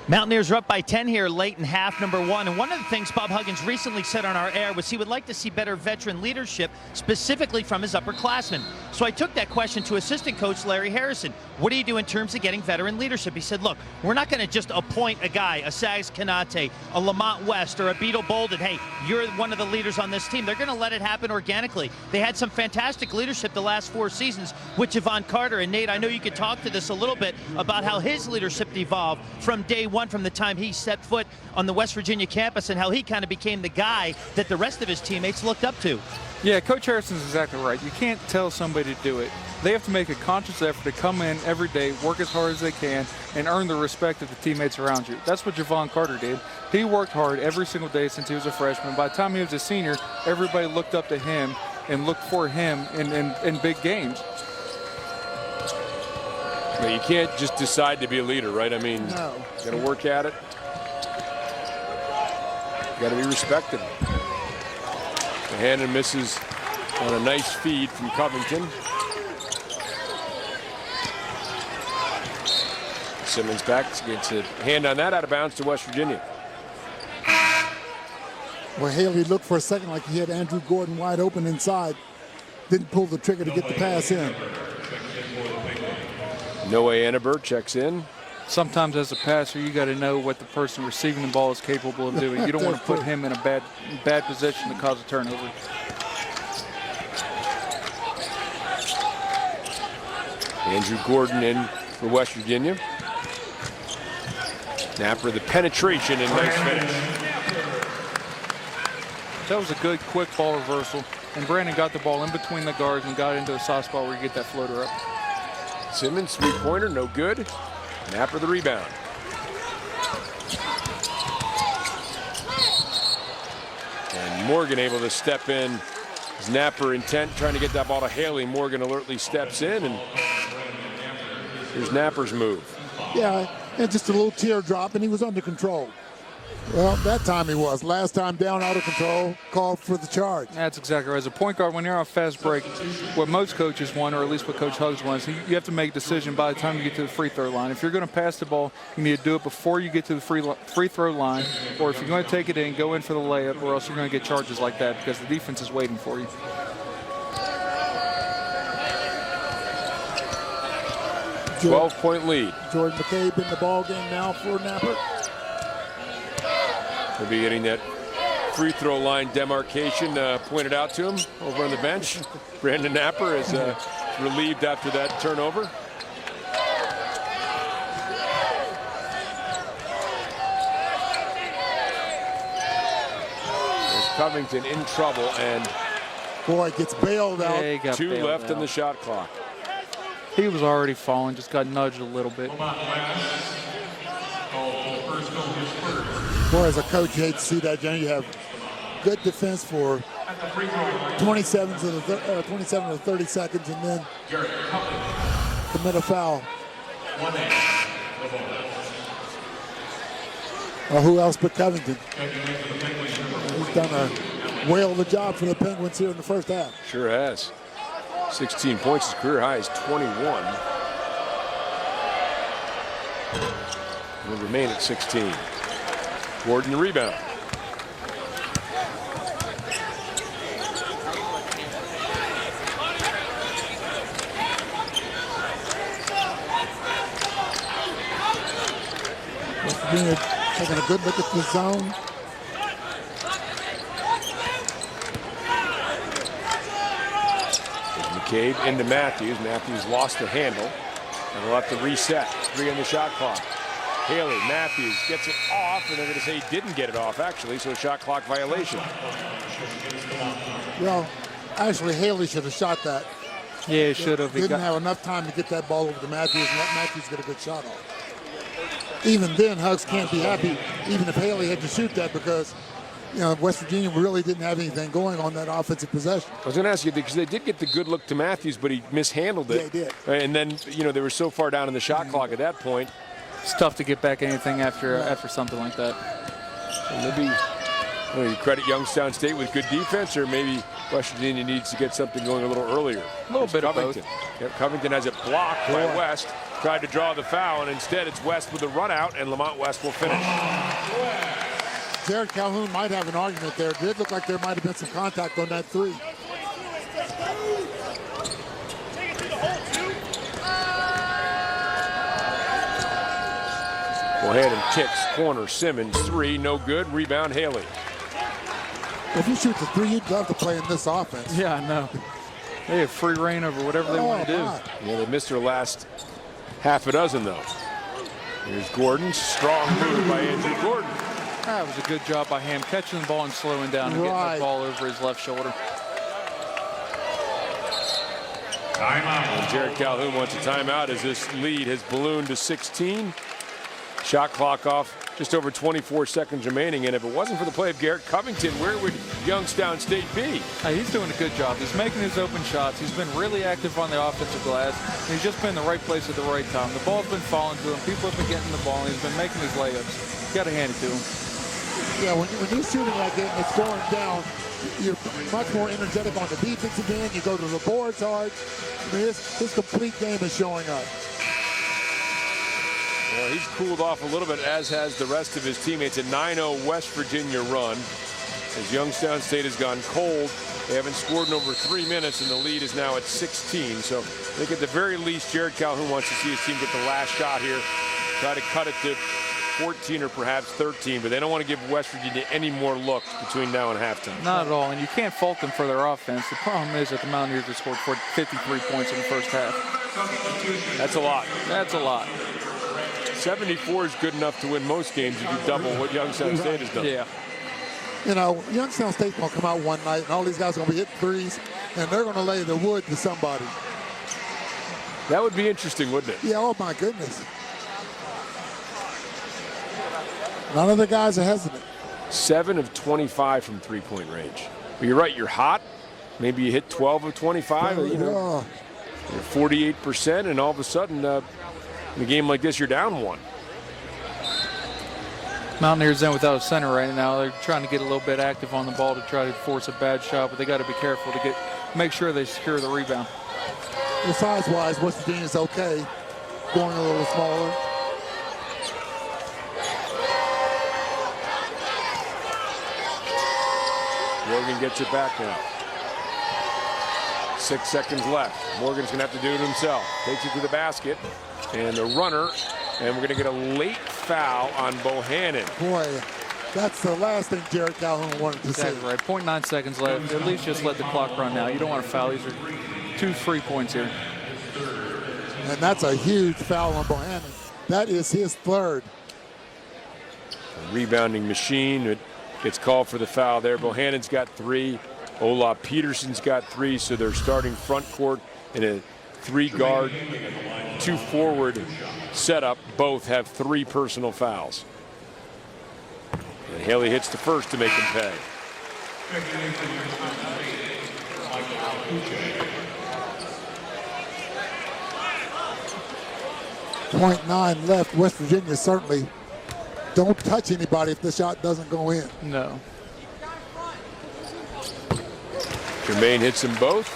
Mountaineers are up by 10 here late in half number 1. And one of the things Bob Huggins recently said on our air was he would like to see better veteran leadership, specifically from his upperclassmen. So I took that question to assistant coach Larry Harrison. What do you do in terms of getting veteran leadership? He said, look, we're not going to just appoint a guy, a Sags Kanate, a Lamont West, or a Beetle Bolden. Hey, you're one of the leaders on this team. They're going to let it happen organically. They had some fantastic leadership the last 4 seasons with Javon Carter. And Nate, I know you could talk to this a little bit about how his leadership evolved from day one, from the time he set foot on the West Virginia campus, and how he kind of became the guy that the rest of his teammates looked up to. Yeah, Coach Harrison's exactly right. You can't tell somebody to do it. They have to make a conscious effort to come in every day, work as hard as they can, and earn the respect of the teammates around you. That's what Javon Carter did. He worked hard every single day since he was a freshman. By the time he was a senior, everybody looked up to him and looked for him in big games. Well, you can't just decide to be a leader, right? I mean, you got to work at it. You got to be respected. Bohannon misses On a nice feed from Covington. Simmons back, gets a hand on that, out of bounds to West Virginia. Well, Haley looked for a second like he had Andrew Gordon wide open inside. Didn't pull the trigger to get the pass in. Noah Annenberg checks in. Sometimes as a passer, you got to know what the person receiving the ball is capable of doing. You don't want to put him in a bad position to cause a turnover. Andrew Gordon in for West Virginia. Napper the penetration and nice finish. That was a good quick ball reversal. And Brandon got the ball in between the guards and got into a soft spot where you get that floater up. Simmons, three-pointer, no good. Napper the rebound. And Morgan able to step in. Napper intent trying to get that ball to Haley. Morgan alertly steps in, and here's Napper's move. Yeah, and just a little teardrop, and he was under control. Well, that time he was. Last time down, out of control, called for the charge. That's exactly right. As a point guard, when you're on fast break, what most coaches want, or at least what Coach Huggs wants, you have to make a decision by the time you get to the free throw line. If you're going to pass the ball, you need to do it before you get to the free throw line, or if you're going to take it in, go in for the layup, or else you're going to get charges like that because the defense is waiting for you. Jordan, 12-point lead. Jordan McCabe in the ball game now for Napper. He'll be getting that free throw line demarcation pointed out to him over on the bench. Brandon Napper is relieved after that turnover. There's Covington in trouble, and boy, gets bailed out. Yeah, he got two bailed left out. in the shot clock. He was already falling, just got nudged a little bit. Boy, as a coach, you hate to see that, John. You have good defense for 27 to 30 seconds, and then commit a foul. Who else but Covington? He's done a whale of a job for the Penguins here in the first half. Sure has. 16 points, his career high is 21. Will remain at 16. Gordon the rebound. West Virginia taking a good look at the zone. McCabe into Matthews. Matthews lost the handle, and we'll have to reset. 3 on the shot clock. Haley, Matthews gets it off, and they're going to say he didn't get it off, actually, so a shot clock violation. Well, actually, Haley should have shot that. Yeah, he should have. Didn't have enough time to get that ball over to Matthews and let Matthews get a good shot off. Even then, Huggs can't be happy, even if Haley had to shoot that, because West Virginia really didn't have anything going on that offensive possession. I was going to ask you, because they did get the good look to Matthews, but he mishandled it. Yeah, he did. And then, they were so far down in the shot clock at that point. It's tough to get back anything after something like that. So maybe you credit Youngstown State with good defense, or maybe West Virginia needs to get something going a little earlier. A little bit of Covington. Yep, Covington has it blocked by West. Tried to draw the foul, and instead it's West with the run out, and Lamont West will finish. Jared Calhoun might have an argument there. It did look like there might have been some contact on that three. Go ahead and kicks, corner, Simmons, 3, no good. Rebound, Haley. If you shoot the three, you'd love to play in this offense. Yeah, I know. They have free reign over whatever they want to do. God. Yeah, they missed their last half a dozen, though. Here's Gordon. Strong move by Andrew Gordon. That was a good job by him, catching the ball and slowing down and getting the ball over his left shoulder. And Jared Calhoun wants a timeout as this lead has ballooned to 16. Shot clock off, just over 24 seconds remaining. And if it wasn't for the play of Garrett Covington, where would Youngstown State be? Hey, he's doing a good job. He's making his open shots. He's been really active on the offensive glass. He's just been in the right place at the right time. The ball's been falling to him. People have been getting the ball, and he's been making his layups. You got to hand it to him. Yeah, when you're shooting like that and it's going down, You're much more energetic on the defensive end. You go to the boards hard. I mean, his complete game is showing up. Well, he's cooled off a little bit, as has the rest of his teammates. A 9-0 West Virginia run as Youngstown State has gone cold. They haven't scored in over 3 minutes, and the lead is now at 16. So I think at the very least, Jared Calhoun wants to see his team get the last shot here, try to cut it to 14 or perhaps 13, but they don't want to give West Virginia any more looks between now and halftime. Not at all, and you can't fault them for their offense. The problem is that the Mountaineers have scored 53 points in the first half. That's a lot. That's a lot. 74 is good enough to win most games if you double what Youngstown State has done. Yeah. You know, Youngstown State's going to come out one night, and all these guys are going to be hitting threes, and they're going to lay the wood to somebody. That would be interesting, wouldn't it? Yeah, oh my goodness. None of the guys are hesitant. 7 of 25 from three-point range. But you're right, you're hot. Maybe you hit 12 of 25, you know, 48%, and all of a sudden, in a game like this, you're down 1. Mountaineers in without a center right now. They're trying to get a little bit active on the ball to try to force a bad shot, but they got to be careful to make sure they secure the rebound. Well, size-wise, West Virginia's okay, going a little smaller. Morgan gets it back now. 6 seconds left. Morgan's going to have to do it himself. Takes it to the basket, and the runner, and we're going to get a late foul on Bohannon. Boy, that's the last thing Jared Calhoun wanted to see. Exactly right. 0.9 seconds left. At least just let the clock run now. You don't want to foul. These are 2 free points here. And that's a huge foul on Bohannon. That is his 3rd. A rebounding machine. It gets called for the foul there. Bohannon's got 3. Olaf Peterson's got 3, so they're starting front court in a 3-guard, 2-forward setup. Both have 3 personal fouls. And Haley hits the first to make him pay. 0.9 left. West Virginia certainly don't touch anybody if the shot doesn't go in. No. Jermaine hits them both.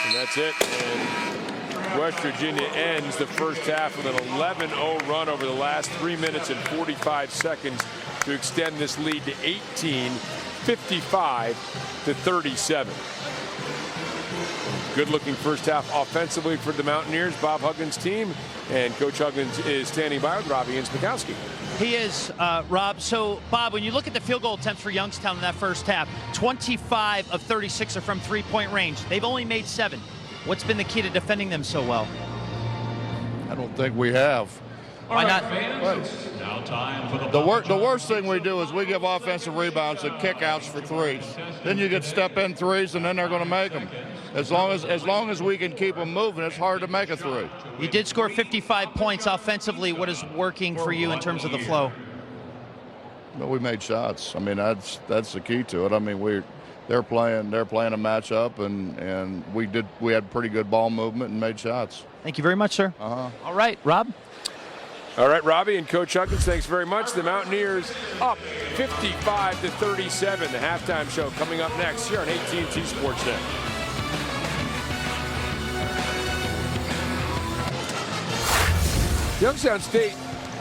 And that's it. And West Virginia ends the first half with an 11-0 run over the last 3 minutes and 45 seconds to extend this lead to 18, 55-37. Good looking first half offensively for the Mountaineers, Bob Huggins' team. And Coach Huggins is standing by with Robbie and Smikowski. He is, Rob. So, Bob, when you look at the field goal attempts for Youngstown in that first half, 25 of 36 are from three-point range. They've only made 7. What's been the key to defending them so well? I don't think we have. Why not? Now time for The worst thing we do is we give offensive rebounds and kickouts for threes. Then you get step-in threes, and then they're going to make them. As long as we can keep them moving, it's hard to make a 3. You did score 55 points offensively. What is working for you in terms of the flow? But we made shots. I mean, that's the key to it. I mean, they're playing a matchup, and we had pretty good ball movement and made shots. Thank you very much, sir. All right, Rob. All right, Robbie and Coach Huggins, thanks very much. The Mountaineers up 55-37. The halftime show coming up next here on AT&T Sportsnet. Youngstown State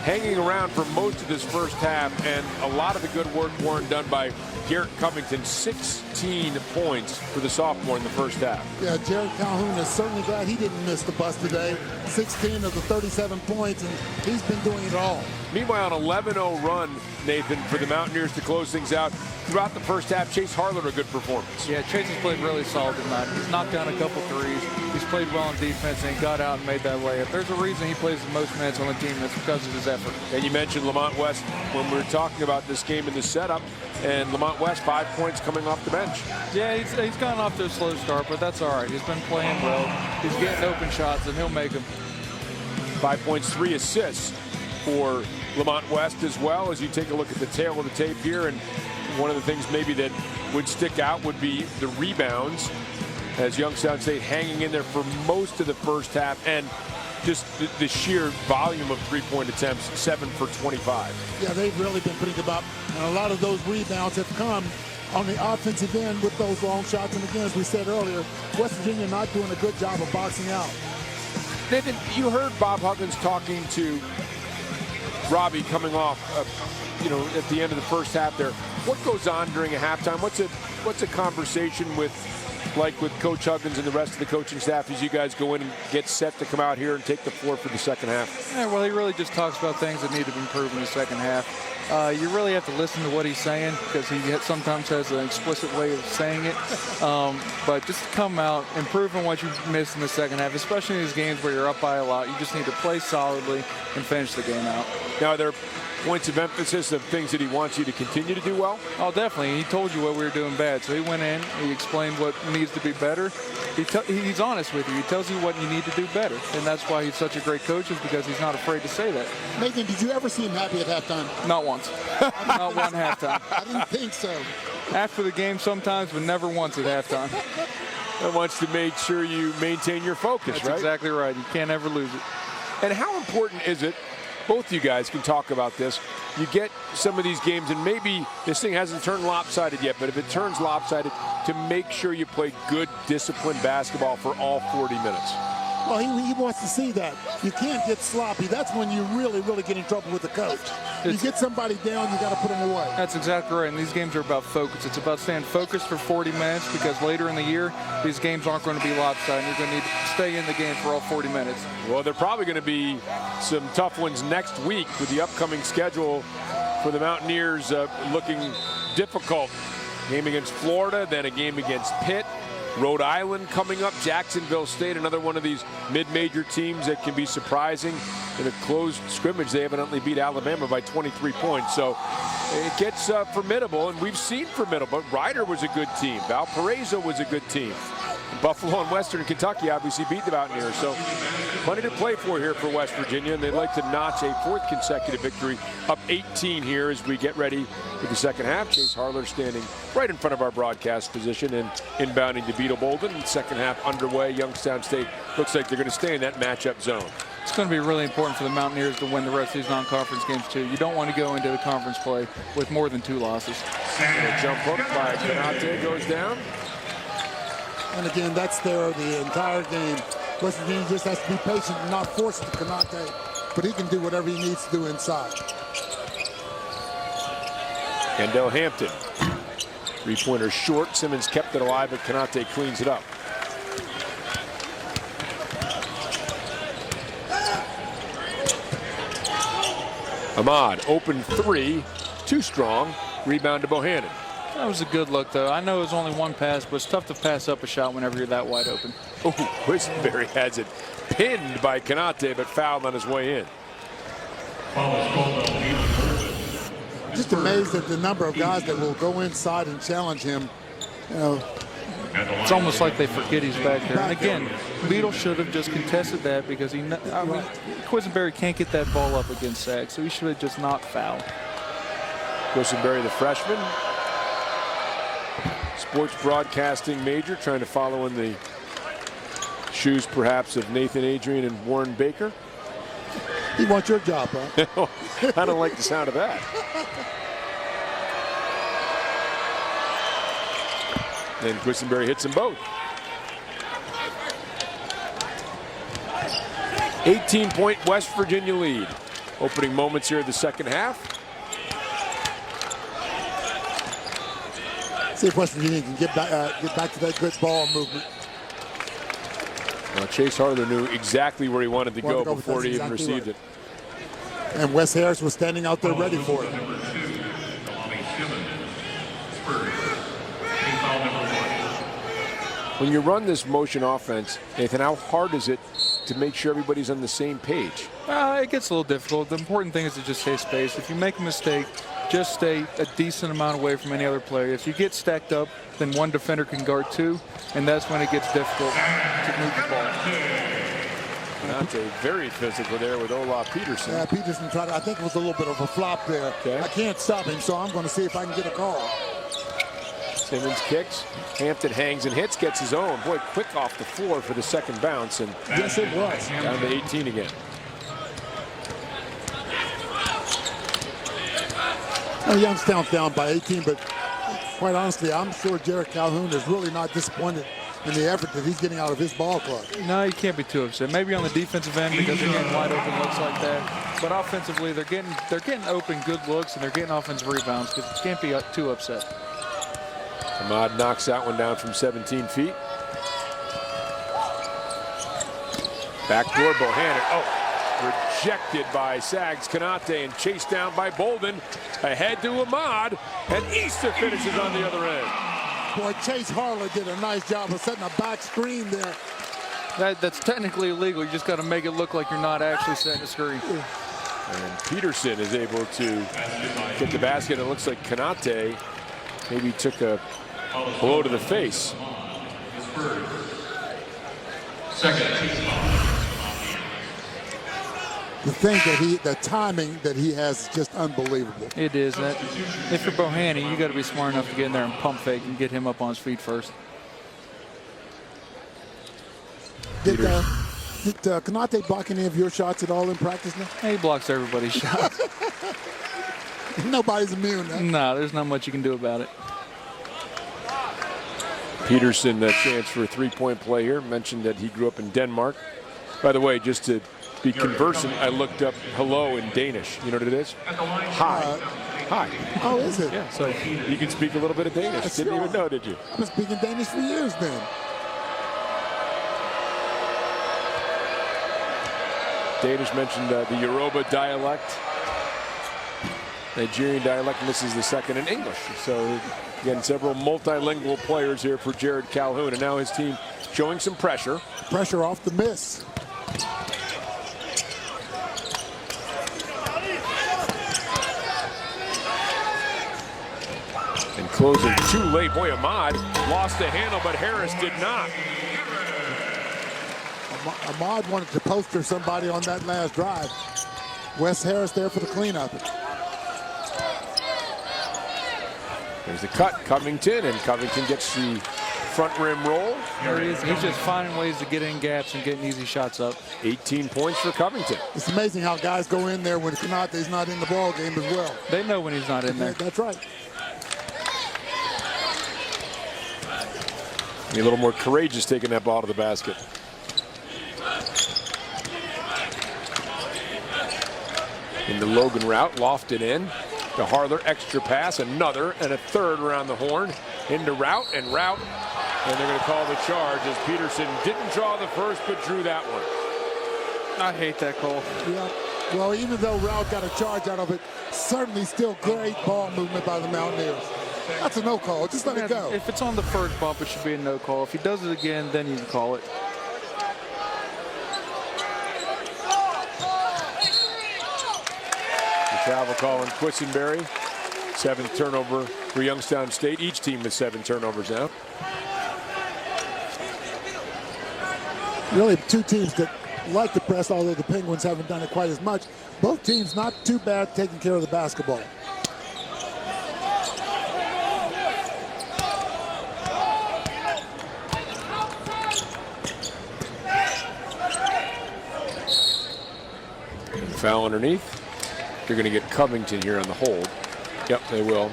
hanging around for most of this first half, and a lot of the good work, Warren, done by Garrett Covington. 16 points for the sophomore in the first half. Yeah, Jared Calhoun is certainly glad he didn't miss the bus today. 16 of the 37 points, and he's been doing it all. Meanwhile, an 11-0 run, Nathan, for the Mountaineers to close things out. Throughout the first half, Chase Harler, a good performance. Yeah, Chase has played really solid tonight. He's knocked down a couple threes. He's played well on defense, and he got out and made that layup. There's a reason he plays the most minutes on the team. That's because of his effort. And you mentioned Lamont West when we were talking about this game in the setup, and Lamont West, 5 points coming off the bench. Yeah, he's gone off to a slow start, but that's all right. He's been playing well. He's getting open shots, and he'll make them. 5 points, 3 assists for Lamont West as well. As you take a look at the tail of the tape here, and one of the things maybe that would stick out would be the rebounds, as Youngstown State hanging in there for most of the first half. And just the sheer volume of three-point attempts, 7 for 25. Yeah, they've really been putting them up. And a lot of those rebounds have come on the offensive end with those long shots. And again, as we said earlier, West Virginia not doing a good job of boxing out. Nathan, you heard Bob Huggins talking to Robbie coming off, at the end of the first half there. What goes on during a halftime? What's a conversation with Coach Huggins and the rest of the coaching staff as you guys go in and get set to come out here and take the floor for the second half? Yeah, well, he really just talks about things that need to be improved in the second half. You really have to listen to what he's saying because he sometimes has an explicit way of saying it. But just to come out, improve on what you missed in the second half, especially in these games where you're up by a lot. You just need to play solidly and finish the game out. Now, are there points of emphasis of things that he wants you to continue to do well? Oh, definitely. He told you what we were doing bad. So he went in, he explained what needs to be better. He's honest with you. He tells you what you need to do better. And that's why he's such a great coach, is because he's not afraid to say that. Nathan, did you ever see him happy at halftime? Not once. Not one halftime. I didn't think so. After the game sometimes, but never once at halftime. He wants to make sure you maintain your focus, That's right? exactly right. You can't ever lose it. And how important is it, both you guys can talk about this, you get some of these games, and maybe this thing hasn't turned lopsided yet, but if it turns lopsided, to make sure you play good, disciplined basketball for all 40 minutes? Well, he wants to see that. You can't get sloppy. That's when you really, really get in trouble with the coach. You get somebody down, you got to put them away. That's exactly right. And these games are about focus. It's about staying focused for 40 minutes because later in the year, these games aren't going to be lopsided. You're going to need to stay in the game for all 40 minutes. Well, they're probably going to be some tough ones next week with the upcoming schedule for the Mountaineers looking difficult. Game against Florida, then a game against Pitt. Rhode Island coming up, Jacksonville State, another one of these mid-major teams that can be surprising. In a closed scrimmage, they evidently beat Alabama by 23 points. So it gets formidable, and we've seen formidable. Ryder was a good team. Valparaiso was a good team. Buffalo and Western Kentucky obviously beat the Mountaineers. So plenty to play for here for West Virginia, and they'd like to notch a 4th consecutive victory, up 18 here as we get ready for the second half. Chase Harler standing right in front of our broadcast position and inbounding to Beetle Bolden. Second half underway. Youngstown State looks like they're going to stay in that matchup zone. It's going to be really important for the Mountaineers to win the rest of these non-conference games, too. You don't want to go into the conference play with more than 2 losses. A jump hook by Konate goes down. And again, that's there the entire game. West Virginia just has to be patient and not force it to Konate, but he can do whatever he needs to do inside. Kendall Hampton. Three-pointer short. Simmons kept it alive, but Konate cleans it up. Ahmad, open 3, too strong. Rebound to Bohannon. That was a good look, though. I know it was only one pass, but it's tough to pass up a shot whenever you're that wide open. Oh, Quisenberry has it pinned by Konate, but fouled on his way in. Just amazed at the number of guys that will go inside and challenge him. You know, it's almost like they forget he's back there. And again, Beetle should have just contested that because Quisenberry can't get that ball up against Sag, so he should have just not fouled. Quisenberry, the freshman, sports broadcasting major, trying to follow in the shoes perhaps of Nathan Adrian and Warren Baker. He wants your job, huh? I don't like the sound of that. And Quisenberry hits them both. 18-point West Virginia lead. Opening moments here of the second half. See if West Virginia can get back to that good ball movement. Well, Chase Harler knew exactly where he wanted to go before he even received it. And Wes Harris was standing out there ready for it. When you run this motion offense, Nathan, how hard is it to make sure everybody's on the same page? It gets a little difficult. The important thing is to just stay spaced. If you make a mistake, just stay a decent amount away from any other player. If you get stacked up, then one defender can guard 2, and that's when it gets difficult to move the ball. Konate very physical there with Olaf Peterson. Yeah, Peterson tried I think it was a little bit of a flop there. Okay. I can't stop him, so I'm going to see if I can get a call. Simmons kicks. Hampton hangs and hits, gets his own. Boy, quick off the floor for the second bounce, and Yes, it was. down to 18 again. Well, Youngstown's down by 18, but quite honestly, I'm sure Jared Calhoun is really not disappointed in the effort that he's getting out of his ball club. No, you can't be too upset. Maybe on the defensive end because they're getting wide open looks like that. But offensively, they're getting open good looks and they're getting offensive rebounds because you can't be too upset. Ahmad knocks that one down from 17 feet. Backdoor Bohannon. Oh, rejected by Sags Kanate and chased down by Bolden. Ahead to Ahmad, and Easter finishes on the other end. Boy, Chase Harler did a nice job of setting a back screen there. That's technically illegal. You just got to make it look like you're not actually setting a screen. And Peterson is able to get the basket. It looks like Kanate maybe took a blow to the face. The timing that he has is just unbelievable. It is. If you're Bohannon, you got to be smart enough to get in there and pump fake and get him up on his feet first. Did Kanate block any of your shots at all in practice now? He blocks everybody's shots. Nobody's immune. Huh? No, there's not much you can do about it. Peterson, a chance for a three-point play here. Mentioned that he grew up in Denmark. By the way, just to be conversant, I looked up hello in Danish. You know what it is? Hi. Hi. Oh, is it? Yeah, so you can speak a little bit of Danish. Didn't even know, did you? I've been speaking Danish for years then. Danish mentioned the Yoruba dialect. Nigerian dialect, and this is the second in English. So, again, several multilingual players here for Jared Calhoun, and now his team showing some pressure. Pressure off the miss. And closing too late. Boy, Ahmad lost the handle, but Harris did not. Ahmad wanted to poster somebody on that last drive. Wes Harris there for the cleanup. There's the cut, Covington, and Covington gets the front rim roll. There he is. He's just finding ways to get in gaps and getting easy shots up. 18 points for Covington. It's amazing how guys go in there when Kanate's not in the ball game as well. They know when he's not in there. That's right. Be a little more courageous taking that ball to the basket. In the Logan route, lofted in. To Harler, extra pass, another, and a third around the horn. Into route, and they're going to call the charge as Peterson didn't draw the first, but drew that one. I hate that call. Yeah. Well, even though Route got a charge out of it, certainly still great ball movement by the Mountaineers. That's a no call. Just let it go. If it's on the first bump, it should be a no call. If he does it again, then you can call it. Travel call on Quisenberry. 7th turnover for Youngstown State. Each team with 7 turnovers now. Really two teams that like to press, although the Penguins haven't done it quite as much. Both teams not too bad taking care of the basketball. Foul underneath. They're going to get Covington here on the hold. Yep, they will.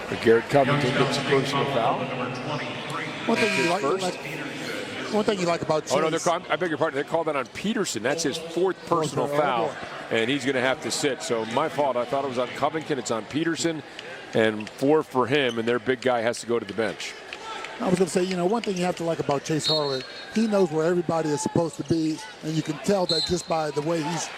But Garrett Covington gets a personal foul. One thing you like about Chase. Oh, no, I beg your pardon. They called that on Peterson. That's his 4th personal foul, and he's going to have to sit. So my fault. I thought it was on Covington. It's on Peterson, and 4 for him, and their big guy has to go to the bench. I was going to say, you know, one thing you have to like about Chase Harler, he knows where everybody is supposed to be, and you can tell that just by the way he's,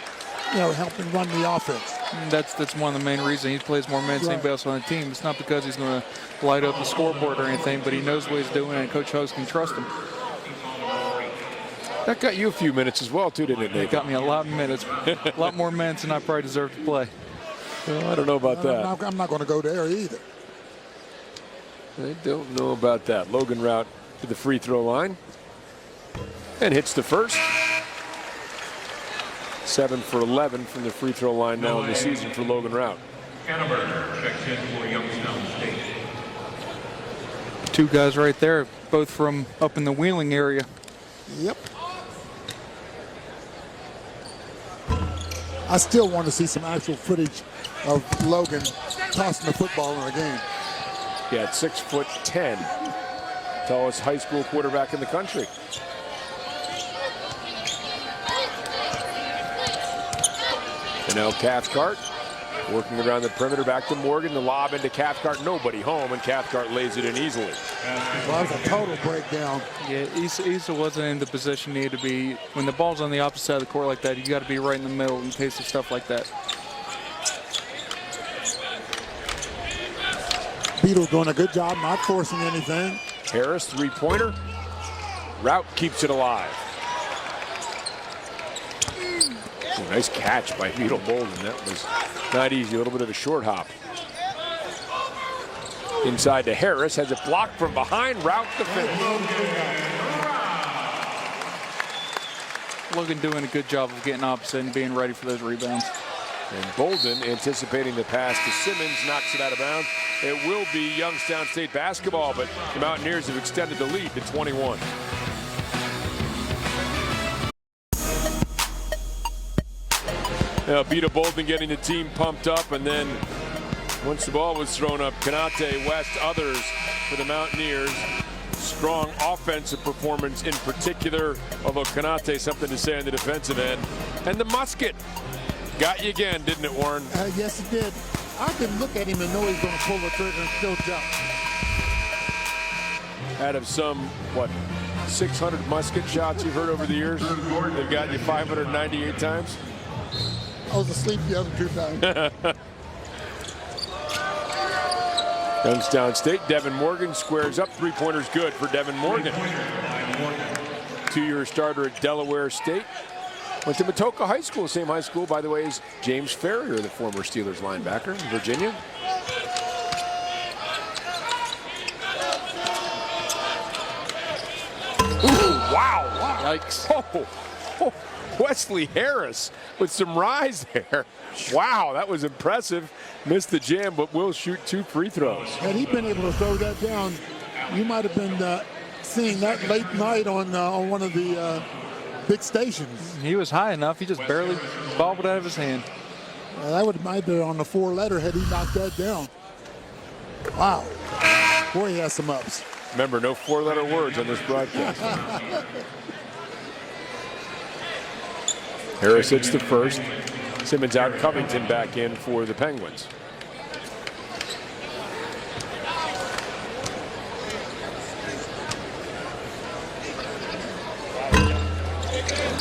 you know, helping run the offense. That's one of the main reasons he plays more minutes than anybody else on the team. It's not because he's going to light up the scoreboard or anything, but he knows what he's doing, and Coach Hugs can trust him. That got you a few minutes as well, too, didn't it, Nathan? It got me a lot of minutes, a lot more minutes than I probably deserve to play. Well, I don't know about that. I'm not going to go there either. I don't know about that. Logan Route to the free throw line and hits the first. 7 for 11 from the free throw line now in the season for Logan Route. Canterbury checks in for Youngstown State. Two guys right there, both from up in the Wheeling area. Yep. I still want to see some actual footage of Logan tossing the football in the game. Yeah, at 6'10", tallest high school quarterback in the country. And now Cathcart working around the perimeter, back to Morgan, the lob into Cathcart, nobody home, and Cathcart lays it in easily. Well, that was a total breakdown. Yeah, Issa wasn't in the position he needed to be. When the ball's on the opposite side of the court like that, you got to be right in the middle in case of stuff like that. Beadle's doing a good job not forcing anything. Harris, three-pointer. Route keeps it alive. Ooh, nice catch by Beetle Bolden. That was not easy, a little bit of a short hop. Inside to Harris, has it blocked from behind, route the finish. Logan doing a good job of getting opposite and being ready for those rebounds. And Bolden, anticipating the pass to Simmons, knocks it out of bounds. It will be Youngstown State basketball, but the Mountaineers have extended the lead to 21. Now, Beetle Bolden getting the team pumped up, and then once the ball was thrown up, Kanate, West, others for the Mountaineers. Strong offensive performance in particular, although Kanate something to say on the defensive end. And the musket got you again, didn't it, Warren? Yes, it did. I can look at him and know he's going to pull the trigger and still jump. Out of some, what, 600 musket shots you've heard over the years, they've got you 598 times? I was asleep the other 2 times. Youngstown State, Devin Morgan squares up. Three-pointers good for Devin Morgan. Two-year starter at Delaware State. Went to Matoka High School, same high school, by the way, as James Ferrier, the former Steelers linebacker in Virginia. Ooh, wow. Yikes. Oh, Wesley Harris with some rise there. Wow, that was impressive. Missed the jam, but will shoot 2 free throws. Had he been able to throw that down, you might have been seeing that late night on one of the big stations. He was high enough. He just barely bobbled out of his hand. That might have been on the 4-letter had he knocked that down. Wow. Boy, he has some ups. Remember, no 4-letter words on this broadcast. Harris hits the first. Simmons out, Covington back in for the Penguins.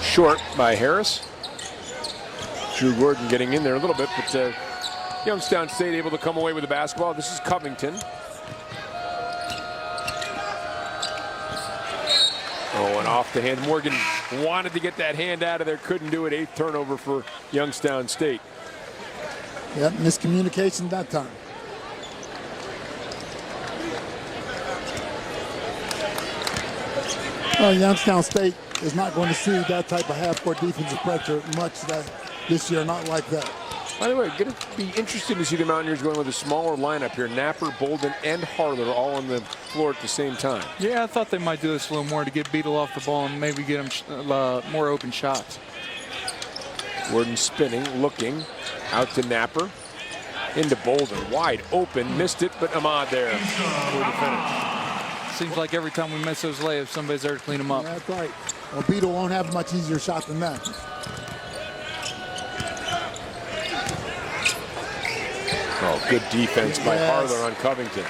Short by Harris. Drew Gordon getting in there a little bit, but Youngstown State able to come away with the basketball. This is Covington. Oh, and off the hand. Morgan wanted to get that hand out of there, couldn't do it. 8th turnover for Youngstown State. Yep, miscommunication that time. Youngstown State is not going to see that type of half-court defensive pressure much this year, not like that. By the way, going to be interesting to see the Mountaineers going with a smaller lineup here. Napper, Bolden, and Harler all on the floor at the same time. Yeah, I thought they might do this a little more to get Beetle off the ball and maybe get him more open shots. Gordon spinning, looking, out to Napper, into Bolden, wide open, missed it, but Ahmad there for the finish. Seems like every time we miss those layups, somebody's there to clean them up. That's right. Well, Beetle won't have a much easier shot than that. Oh, good defense by Harler on Covington.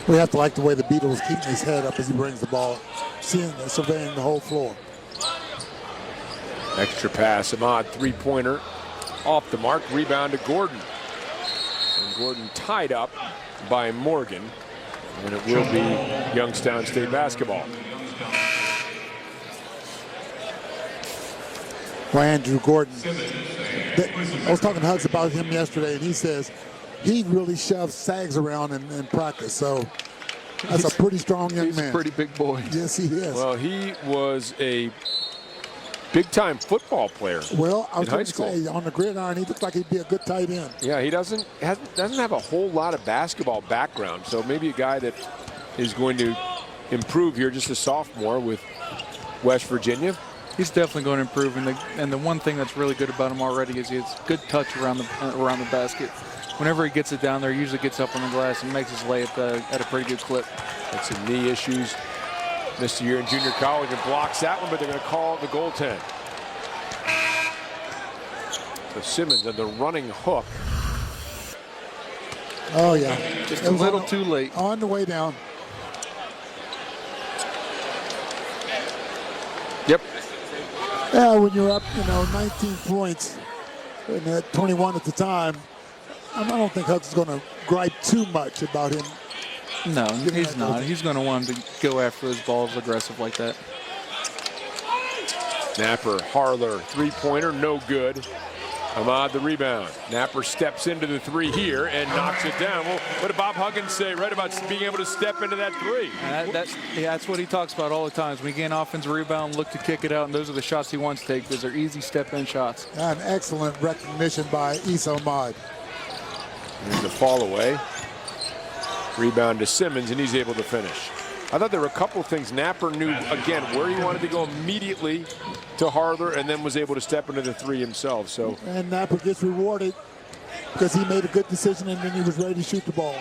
We have to like the way the Beetle is keeping his head up as he brings the ball, surveying the whole floor. Extra pass, Ahmad, three-pointer, off the mark, rebound to Gordon. And Gordon tied up by Morgan, and it will be Youngstown State basketball. Well, Andrew Gordon, I was talking to Hugs about him yesterday, and he says he really shoves Sags around in practice. So that's a pretty strong young man. He's a pretty big boy. Yes, he is. Well, he was a big-time football player. Well, I was in going high to school. say, on the gridiron, he looks like he'd be a good tight end. Yeah, he doesn't have a whole lot of basketball background, so maybe a guy that is going to improve here, just a sophomore with West Virginia. He's definitely going to improve, and the one thing that's really good about him already is he has good touch around the basket. Whenever he gets it down there, he usually gets up on the glass and makes his layup at a pretty good clip. Had some knee issues. Missed a year in junior college and blocks that one, but they're going to call the goaltend. So Simmons on the running hook. Oh, yeah. Just a little too late. On the way down. Yep. Yeah, when you're up, 19 points, and at 21 at the time, I don't think Hugs is going to gripe too much about him. No, he's not. He's going to want him to go after those balls aggressive like that. Napper, Harler, three-pointer, no good. Ahmad the rebound. Napper steps into the three here and knocks it down. Well, what did Bob Huggins say right about being able to step into that three? That's what he talks about all the time. When you get an offensive rebound, look to kick it out, and those are the shots he wants to take because they're easy step-in shots. An excellent recognition by Issa Ahmad. Here's the fall away. Rebound to Simmons, and he's able to finish. I thought there were a couple of things. Napper knew, again, where he wanted to go immediately to Harler and then was able to step into the three himself. So. And Napper gets rewarded because he made a good decision and then he was ready to shoot the ball.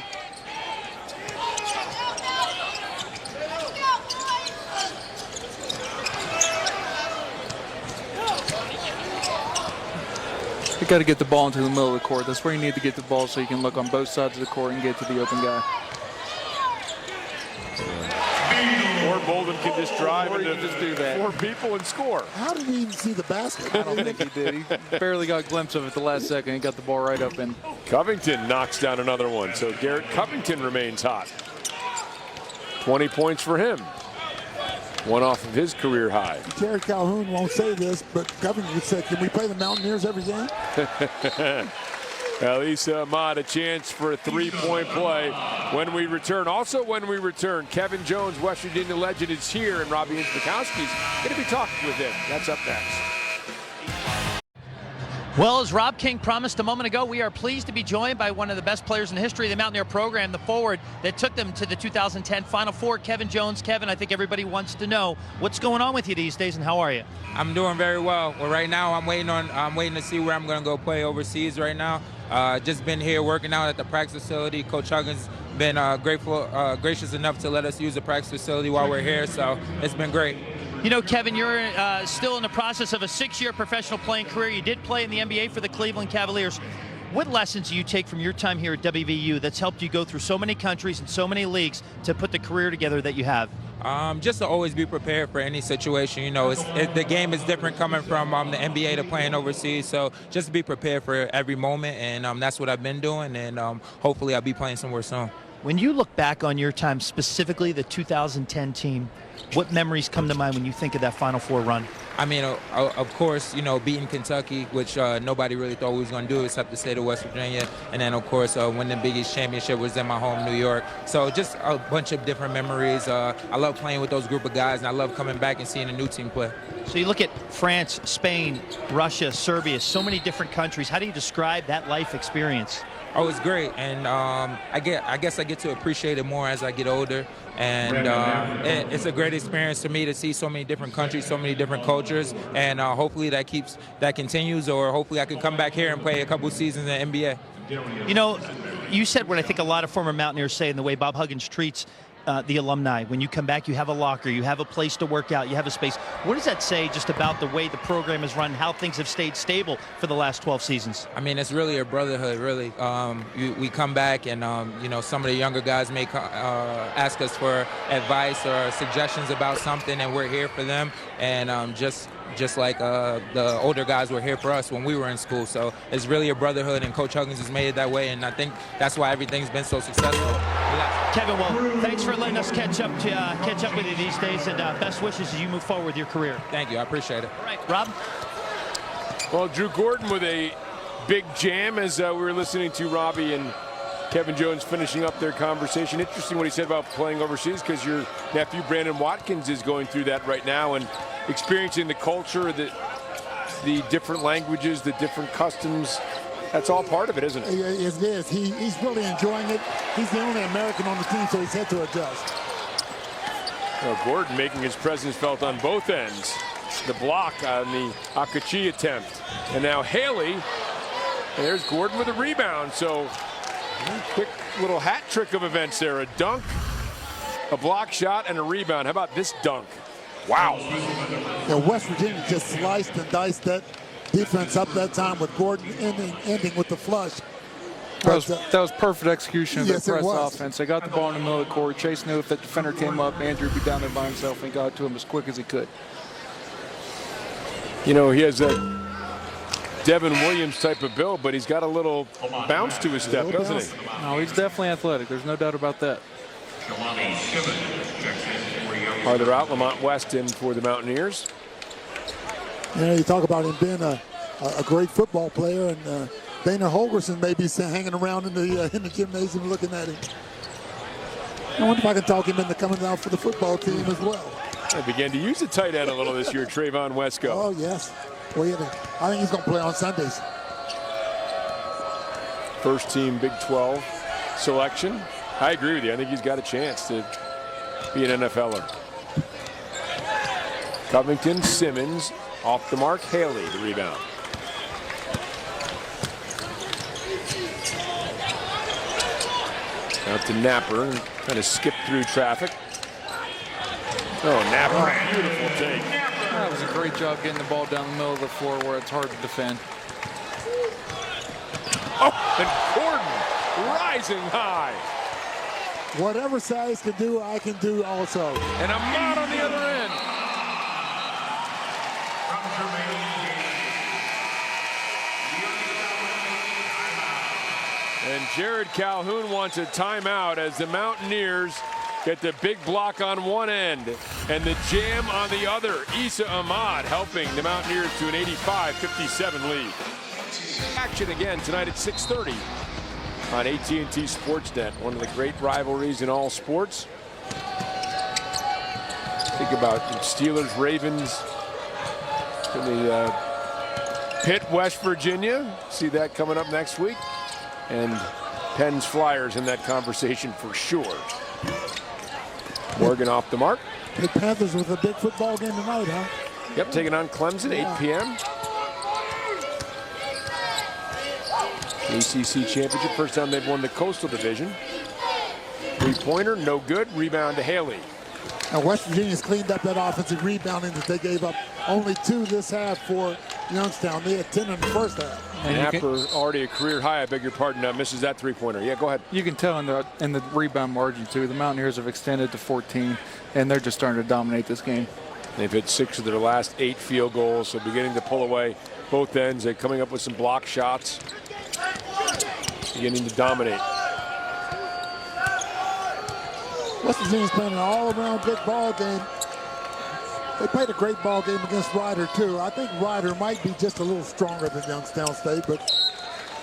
You got to get the ball into the middle of the court. That's where you need to get the ball so you can look on both sides of the court and get to the open guy. Or Bolden can just drive into just do that. 4 people and score. How did he even see the basket? I don't think he did. He barely got a glimpse of it the last second. He got the ball right up in. Covington knocks down another one. So Garrett Covington remains hot. 20 points for him. One off of his career high. Jared Calhoun won't say this, but Covington said, can we play the Mountaineers every game? Issa Ahmad a chance for a three-point play when we return. Also when we return, Kevin Jones, West Virginia legend, is here, and Robbie Mikowski's going to be talking with him. That's up next. Well, as Rob King promised a moment ago, we are pleased to be joined by one of the best players in the history of the Mountaineer program, the forward that took them to the 2010 Final Four, Kevin Jones. Kevin, I think everybody wants to know what's going on with you these days and how are you? I'm doing very well. Well, right now I'm waiting to see where I'm going to go play overseas right now. Just been here working out at the practice facility. Coach Huggins been gracious enough to let us use the practice facility while we're here, so it's been great. You know, Kevin, you're still in the process of a 6-year professional playing career. You did play in the NBA for the Cleveland Cavaliers. What lessons do you take from your time here at WVU that's helped you go through so many countries and so many leagues to put the career together that you have? Just to always be prepared for any situation. You know, the game is different coming from the NBA to playing overseas. So just be prepared for every moment, and that's what I've been doing. And hopefully I'll be playing somewhere soon. When you look back on your time, specifically the 2010 team, what memories come to mind when you think of that Final Four run? I mean, of course, beating Kentucky, which nobody really thought we was going to do except the state of West Virginia. And then, of course, winning the Big East championship was in my home, New York. So just a bunch of different memories. I love playing with those group of guys, and I love coming back and seeing a new team play. So you look at France, Spain, Russia, Serbia, so many different countries. How do you describe that life experience? Oh, it's great, and I guess I get to appreciate it more as I get older. And it's a great experience to me to see so many different countries, so many different cultures, and hopefully that continues, or hopefully I can come back here and play a couple seasons in the NBA. You know, you said what I think a lot of former Mountaineers say in the way Bob Huggins treats the alumni. When you come back, you have a locker, you have a place to work out, you have a space. What does that say just about the way the program is run, how things have stayed stable for the last 12 seasons? I mean, it's really a brotherhood, really. We come back and, some of the younger guys may ask us for advice or suggestions about something, and we're here for them. And just like the older guys were here for us when we were in school. So it's really a brotherhood, and Coach Huggins has made it that way, and I think that's why everything's been so successful. Kevin, well, thanks for letting us catch up with you these days, and best wishes as you move forward with your career. Thank you. I appreciate it. All right, Rob? Well, Drew Gordon with a big jam as we were listening to Robbie and Kevin Jones finishing up their conversation. Interesting what he said about playing overseas, because your nephew Brandon Watkins is going through that right now, and experiencing the culture, the different languages, the different customs. That's all part of it, isn't it? It is. He's really enjoying it. He's the only American on the team, so he's had to adjust. Well, Gordon making his presence felt on both ends. The block on the Akachi attempt. And now Haley. And there's Gordon with a rebound. So quick little hat trick of events there. A dunk, a block shot, and a rebound. How about this dunk? Wow. Yeah, West Virginia just sliced and diced that defense up that time with Gordon ending with the flush. That was perfect execution of yes, the press offense. They got the ball in the middle of the court. Chase knew if that defender came up, Andrew would be down there by himself, and he got to him as quick as he could. You know, he has a Devin Williams type of build, but he's got a little bounce to his step, doesn't he? No, he's definitely athletic. There's no doubt about that. Farther out, Lamont West in for the Mountaineers. You know, you talk about him being a great football player, and Dana Holgerson may be hanging around in the gymnasium looking at him. I wonder if I can talk him into coming out for the football team as well. I began to use the tight end a little this year, Trayvon Wesco. Oh, yes. Well, I think he's going to play on Sundays. First team Big 12 selection. I agree with you. I think he's got a chance to be an NFLer. Covington, Simmons, off the mark, Haley, the rebound. Out to Napper, and kind of skipped through traffic. Oh, Napper, beautiful take. That was a great job getting the ball down the middle of the floor where it's hard to defend. Oh, and Gordon rising high. Whatever size can do, I can do also. And Ahmad on the other end. And Jared Calhoun wants a timeout as the Mountaineers get the big block on one end and the jam on the other. Issa Ahmad helping the Mountaineers to an 85-57 lead. Action again tonight at 6:30 on AT&T Sportsnet, one of the great rivalries in all sports. Think about Steelers, Ravens, in the Pitt, West Virginia. See that coming up next week. And Penn's Flyers in that conversation for sure. Morgan off the mark. The Panthers with a big football game tonight, huh? Yep, taking on Clemson, 8 p.m. ACC Championship, first time they've won the Coastal Division. Three-pointer, no good. Rebound to Haley. Now West Virginia's cleaned up that offensive rebounding that they gave up. Only 2 this half for Youngstown. They had 10 in the first half. Napper already a career high, I beg your pardon, misses that three-pointer. Yeah, go ahead. You can tell in the rebound margin, too. The Mountaineers have extended to 14, and they're just starting to dominate this game. They've hit 6 of their last 8 field goals, so beginning to pull away both ends. They're coming up with some block shots. Beginning to dominate. West Virginia's playing an all-around big ball game. They played a great ball game against Ryder, too. I think Ryder might be just a little stronger than Youngstown State, but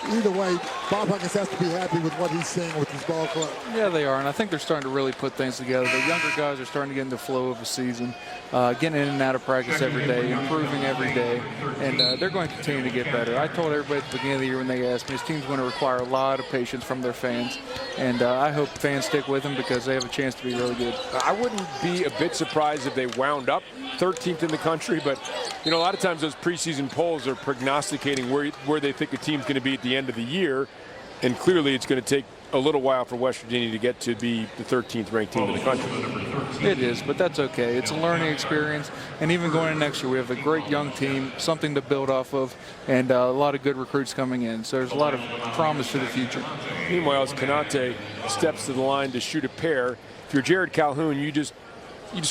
either way, Bob Huggins has to be happy with what he's seeing with his ball club. Yeah, they are, and I think they're starting to really put things together. The younger guys are starting to get in the flow of a season, getting in and out of practice every day, improving every day, and they're going to continue to get better. I told everybody at the beginning of the year when they asked me, this team's going to require a lot of patience from their fans, and I hope fans stick with them because they have a chance to be really good. I wouldn't be a bit surprised if they wound up 13th in the country, but you know, a lot of times those preseason polls are prognosticating where they think a team's going to be at the end of the year, and clearly it's going to take a little while for West Virginia to get to be the 13th ranked team in the country. It is, but that's okay. It's a learning experience, and even going into next year, we have a great young team, something to build off of, and a lot of good recruits coming in. So there's a lot of promise for the future. Meanwhile, as Kanate steps to the line to shoot a pair, if you're Jared Calhoun, you just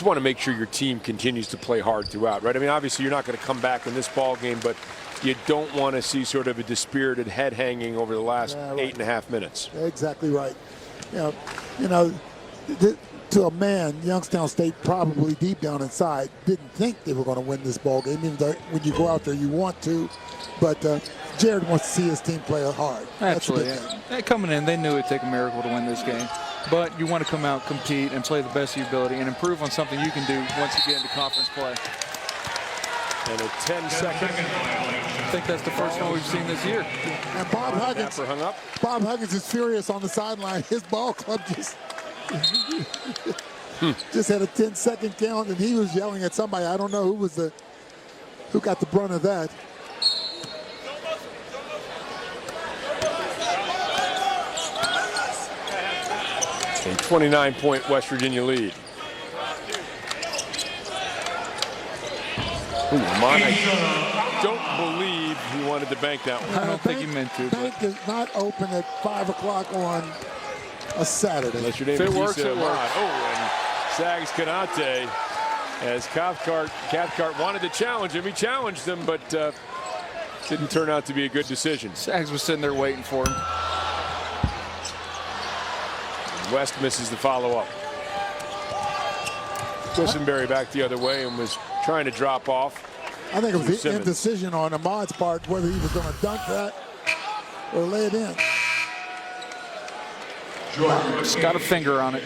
want to make sure your team continues to play hard throughout, right? I mean, obviously you're not going to come back in this ball game, but you don't want to see sort of a dispirited head hanging over the last 8.5 minutes. Exactly right. You know, to a man, Youngstown State probably deep down inside didn't think they were going to win this ball game. Even though when you go out there, you want to, but Jared wants to see his team play hard. Absolutely. They're coming in, they knew it'd take a miracle to win this game. But you want to come out, compete, and play the best of your ability and improve on something you can do once you get into conference play. And a 10-second. I think that's the first one we've seen this year. And Bob Huggins, Hung up. Bob Huggins is furious on the sideline. His ball club just had a 10-second count, and he was yelling at somebody. I don't know who got the brunt of that. A 29-point West Virginia lead. I don't believe he wanted to bank that one. I don't think he meant to. Bank is not open at 5 o'clock on a Saturday. Unless your name If is it works, Issa it works. Ahmad. Oh, and Sags Kanate, as Cathcart wanted to challenge him. He challenged him, but didn't turn out to be a good decision. Sags was sitting there waiting for him. West misses the follow-up. Quisenberry back the other way and was trying to drop off. I think it was the Simmons. indecision on Ahmad's part whether he was going to dunk that or lay it in. Just got a finger on it.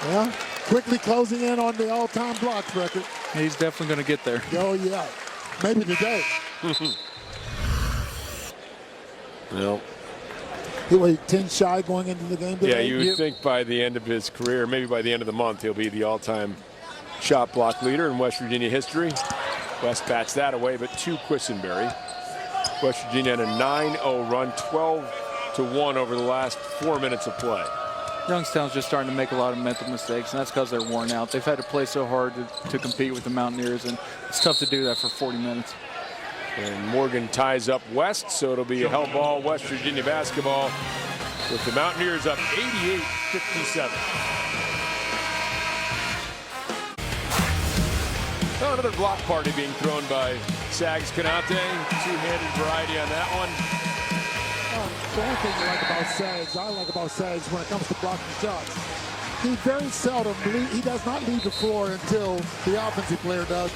Yeah, quickly closing in on the all-time blocks record. He's definitely going to get there. Oh, yeah. Maybe today. No. He was 10 shy going into the game today. Yeah, you would think by the end of his career, maybe by the end of the month, he'll be the all-time shot block leader in West Virginia history. West bats that away, but to Quisenberry. West Virginia had a 9-0 run, 12-1 over the last 4 minutes of play. Youngstown's just starting to make a lot of mental mistakes, and that's because they're worn out. They've had to play so hard to compete with the Mountaineers, and it's tough to do that for 40 minutes. And Morgan ties up West, so it'll be a hell ball West Virginia basketball with the Mountaineers up 88-57. Oh, another block party being thrown by Sags Kanate. Two-handed variety on that one. The only thing I like about Sags when it comes to blocking shots, he very seldom, he does not leave the floor until the offensive player does.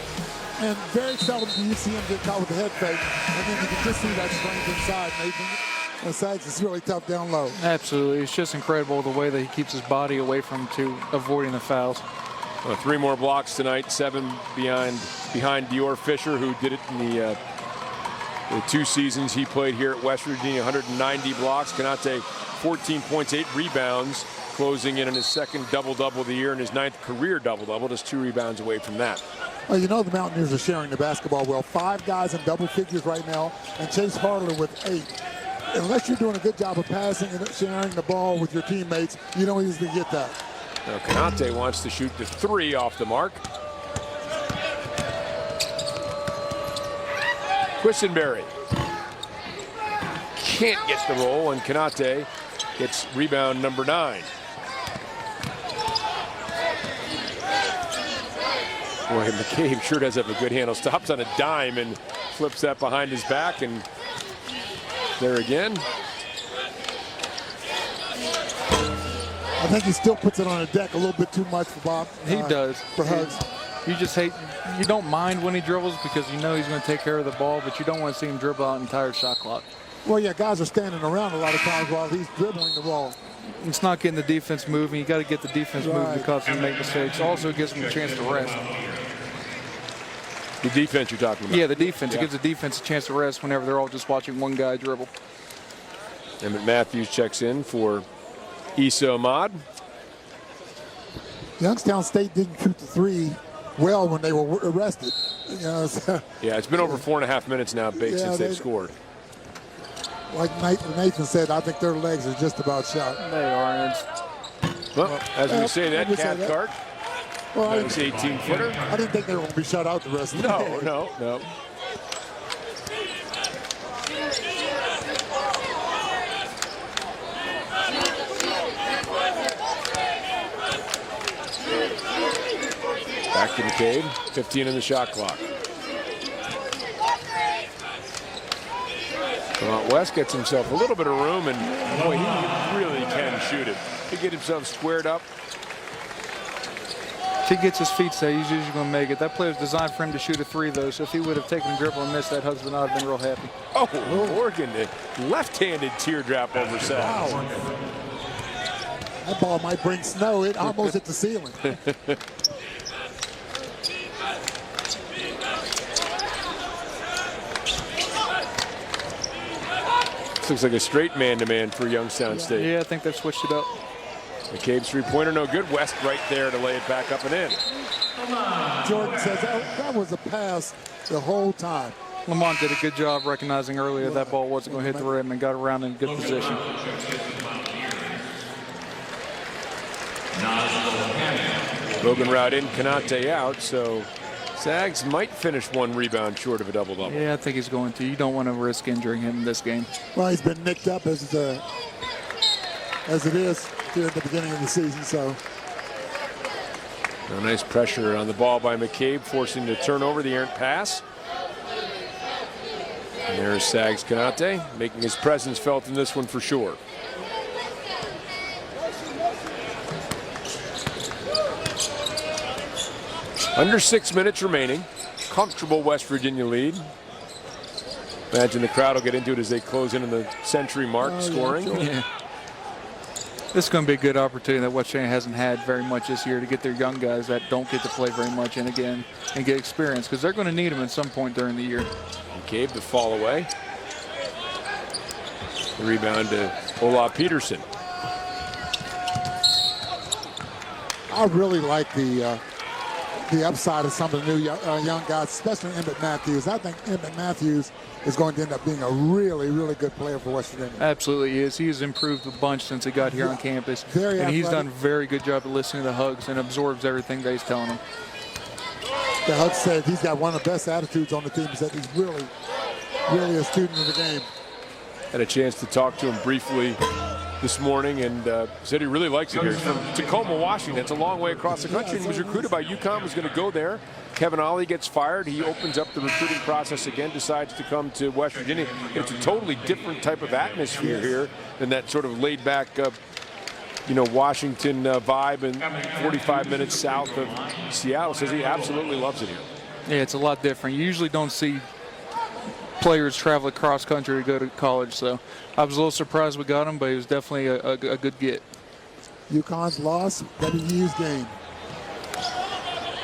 And very seldom do you see him get caught with a head fake. And then you can just see that strength inside, Nathan. And Sags is really tough down low. Absolutely. It's just incredible the way that he keeps his body away from to avoiding the fouls. 3 more blocks tonight, 7 behind Dior Fisher, who did it in the 2 seasons he played here at West Virginia. 190 blocks. Kanate 14 points, 8 rebounds, closing in on his second double-double of the year and his 9th career double-double, just 2 rebounds away from that. Well, you know the Mountaineers are sharing the basketball well. 5 guys in double figures right now, and Chase Harler with 8. Unless you're doing a good job of passing and sharing the ball with your teammates, you don't easily get that. Now Kanate wants to shoot the 3 off the mark. Quisenberry can't get the roll, and Kanate gets rebound number 9. Boy, McCabe sure does have a good handle. Stops on a dime and flips that behind his back, and there again. I think he still puts it on the deck a little bit too much for Bob. He does. For Hugs. You just hate, you don't mind when he dribbles because you know he's going to take care of the ball, but you don't want to see him dribble out an entire shot clock. Well, yeah, guys are standing around a lot of times while he's dribbling the ball. It's not getting the defense moving. You got to get the defense moving because they make mistakes. Also, it gives them a chance to rest. The defense you're talking about? Yeah, the defense. It gives the defense a chance to rest whenever they're all just watching one guy dribble. Emmett Matthews checks in for Issa Ahmad. Youngstown State didn't shoot the 3 well when they were arrested. You know, so, Yeah, it's been over 4.5 minutes now, Bake, since they've scored. like Nathan said, I think their legs are just about shot. They are. Well, as we say that, we say that. Cathcart, Well, I nice 18-footer. didn't think they were going to be shut out the rest of the day. No. Back to McCabe, 15 in the shot clock. Well, West gets himself a little bit of room, and boy, he really can shoot it. He get himself squared up. If he gets his feet set, he's usually going to make it. That play was designed for him to shoot a 3, though, so if he would have taken a dribble and missed that, Hugs would not have been real happy. Oh, Morgan, a left-handed teardrop over Sags. Wow. That ball might bring snow. It almost hit the ceiling. This looks like a straight man-to-man for Youngstown State. Yeah, I think they've switched it up. McCabe's three-pointer, no good. West right there to lay it back up and in. Jordan says that was a pass the whole time. Lamont did a good job recognizing earlier that ball wasn't going to hit the rim and got around in good position. Logan Rout in, Canate out, so Zags might finish one rebound short of a double-double. Yeah, I think he's going to. You don't want to risk injuring him in this game. Well, he's been nicked up as it is here at the beginning of the season, so. A nice pressure on the ball by McCabe, forcing the turnover, the errant pass. And there's Zags Canate, making his presence felt in this one for sure. Under 6 minutes remaining. Comfortable West Virginia lead. Imagine the crowd will get into it as they close in on the century mark, scoring. Yeah. This is going to be a good opportunity that West Virginia hasn't had very much this year to get their young guys that don't get to play very much in again and get experience, because they're going to need them at some point during the year. McCabe to fall away. The rebound to Ola Peterson. I really like the upside of some of the new young guys, especially Emmett Matthews. I think Emmett Matthews is going to end up being a really, really good player for West Virginia. Absolutely he is. He has improved a bunch since he got here on campus. And he's done a very good job of listening to the Hugs and absorbs everything that he's telling him. The Hugs said he's got one of the best attitudes on the team. He said he's really, really a student of the game. Had a chance to talk to him briefly this morning and said he really likes it here. He's from Tacoma, Washington. It's a long way across the country. And he was recruited by UConn, was going to go there. Kevin Ollie gets fired. He opens up the recruiting process again, decides to come to West Virginia. It's a totally different type of atmosphere here than that sort of laid-back, Washington vibe and 45 minutes south of Seattle. Says he absolutely loves it here. Yeah, it's a lot different. You usually don't see players travel across country to go to college, so I was a little surprised we got him, but he was definitely a good get. UConn's loss, WU's gain.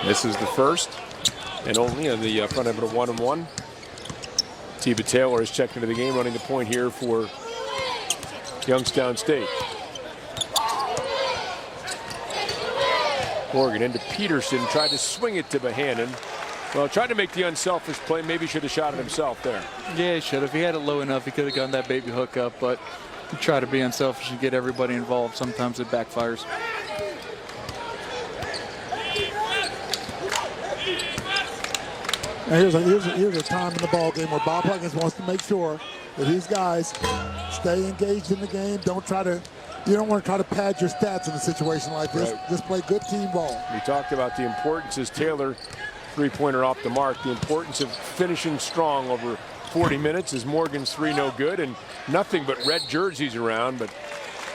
This is the first and only on the front end of a 1-and-1. Teva Taylor is checked into the game, running the point here for Youngstown State. Morgan into Peterson, tried to swing it to Bohannon. Well, tried to make the unselfish play. Maybe should have shot it himself there. Yeah, he should. If he had it low enough, he could have gotten that baby hook up, but you try to be unselfish and get everybody involved. Sometimes it backfires. Now here's a time in the ball game where Bob Huggins wants to make sure that these guys stay engaged in the game. You don't want to try to pad your stats in a situation like this. Right. Just play good team ball. We talked about the importance as Taylor three-pointer off the mark, the importance of finishing strong over 40 minutes as Morgan's three no good and nothing but red jerseys around. But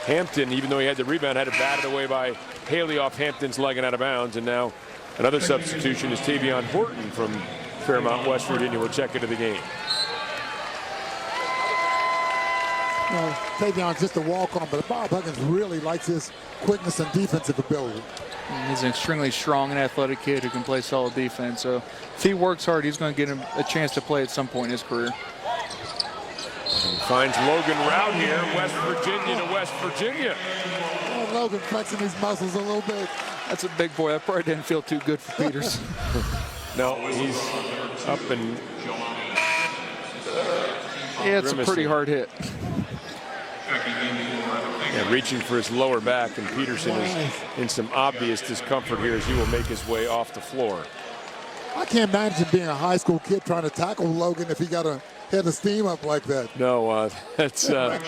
Hampton, even though he had the rebound, had it batted away by Haley off Hampton's leg and out of bounds. And now another substitution is Tavion Horton from Fairmont, West Virginia. Will check into the game. Tavion's just a walk-on, but Bob Huggins really likes his quickness and defensive ability. He's an extremely strong and athletic kid who can play solid defense. So if he works hard, he's going to get him a chance to play at some point in his career. And finds Logan Rout here, West Virginia to West Virginia. Oh, Logan flexing his muscles a little bit. That's a big boy. That probably didn't feel too good for Peters. No, he's up and yeah, it's a pretty hard hit. Yeah, reaching for his lower back, and Peterson is in some obvious discomfort here as he will make his way off the floor. I can't imagine being a high school kid trying to tackle Logan if he got a head of steam up like that. No, that's the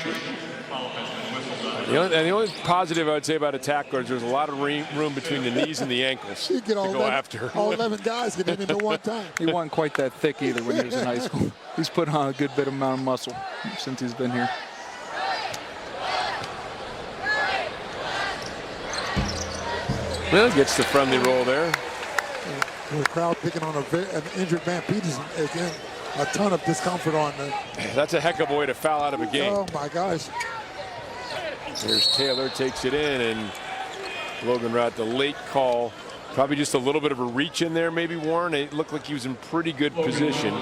only positive I would say about a tackler is there's a lot of room between the knees and the ankles you get all to go after. All 11 guys get in at one time. He wasn't quite that thick either when he was in high school. He's put on a good bit amount of muscle since he's been here. Well, gets the friendly roll there. The crowd picking on an injured man. Peterson, again, a ton of discomfort on the. That's a heck of a way to foul out of a game. Oh, my gosh. There's Taylor, takes it in, and Logan Rout, the late call. Probably just a little bit of a reach in there, maybe, Warren. It looked like he was in pretty good position.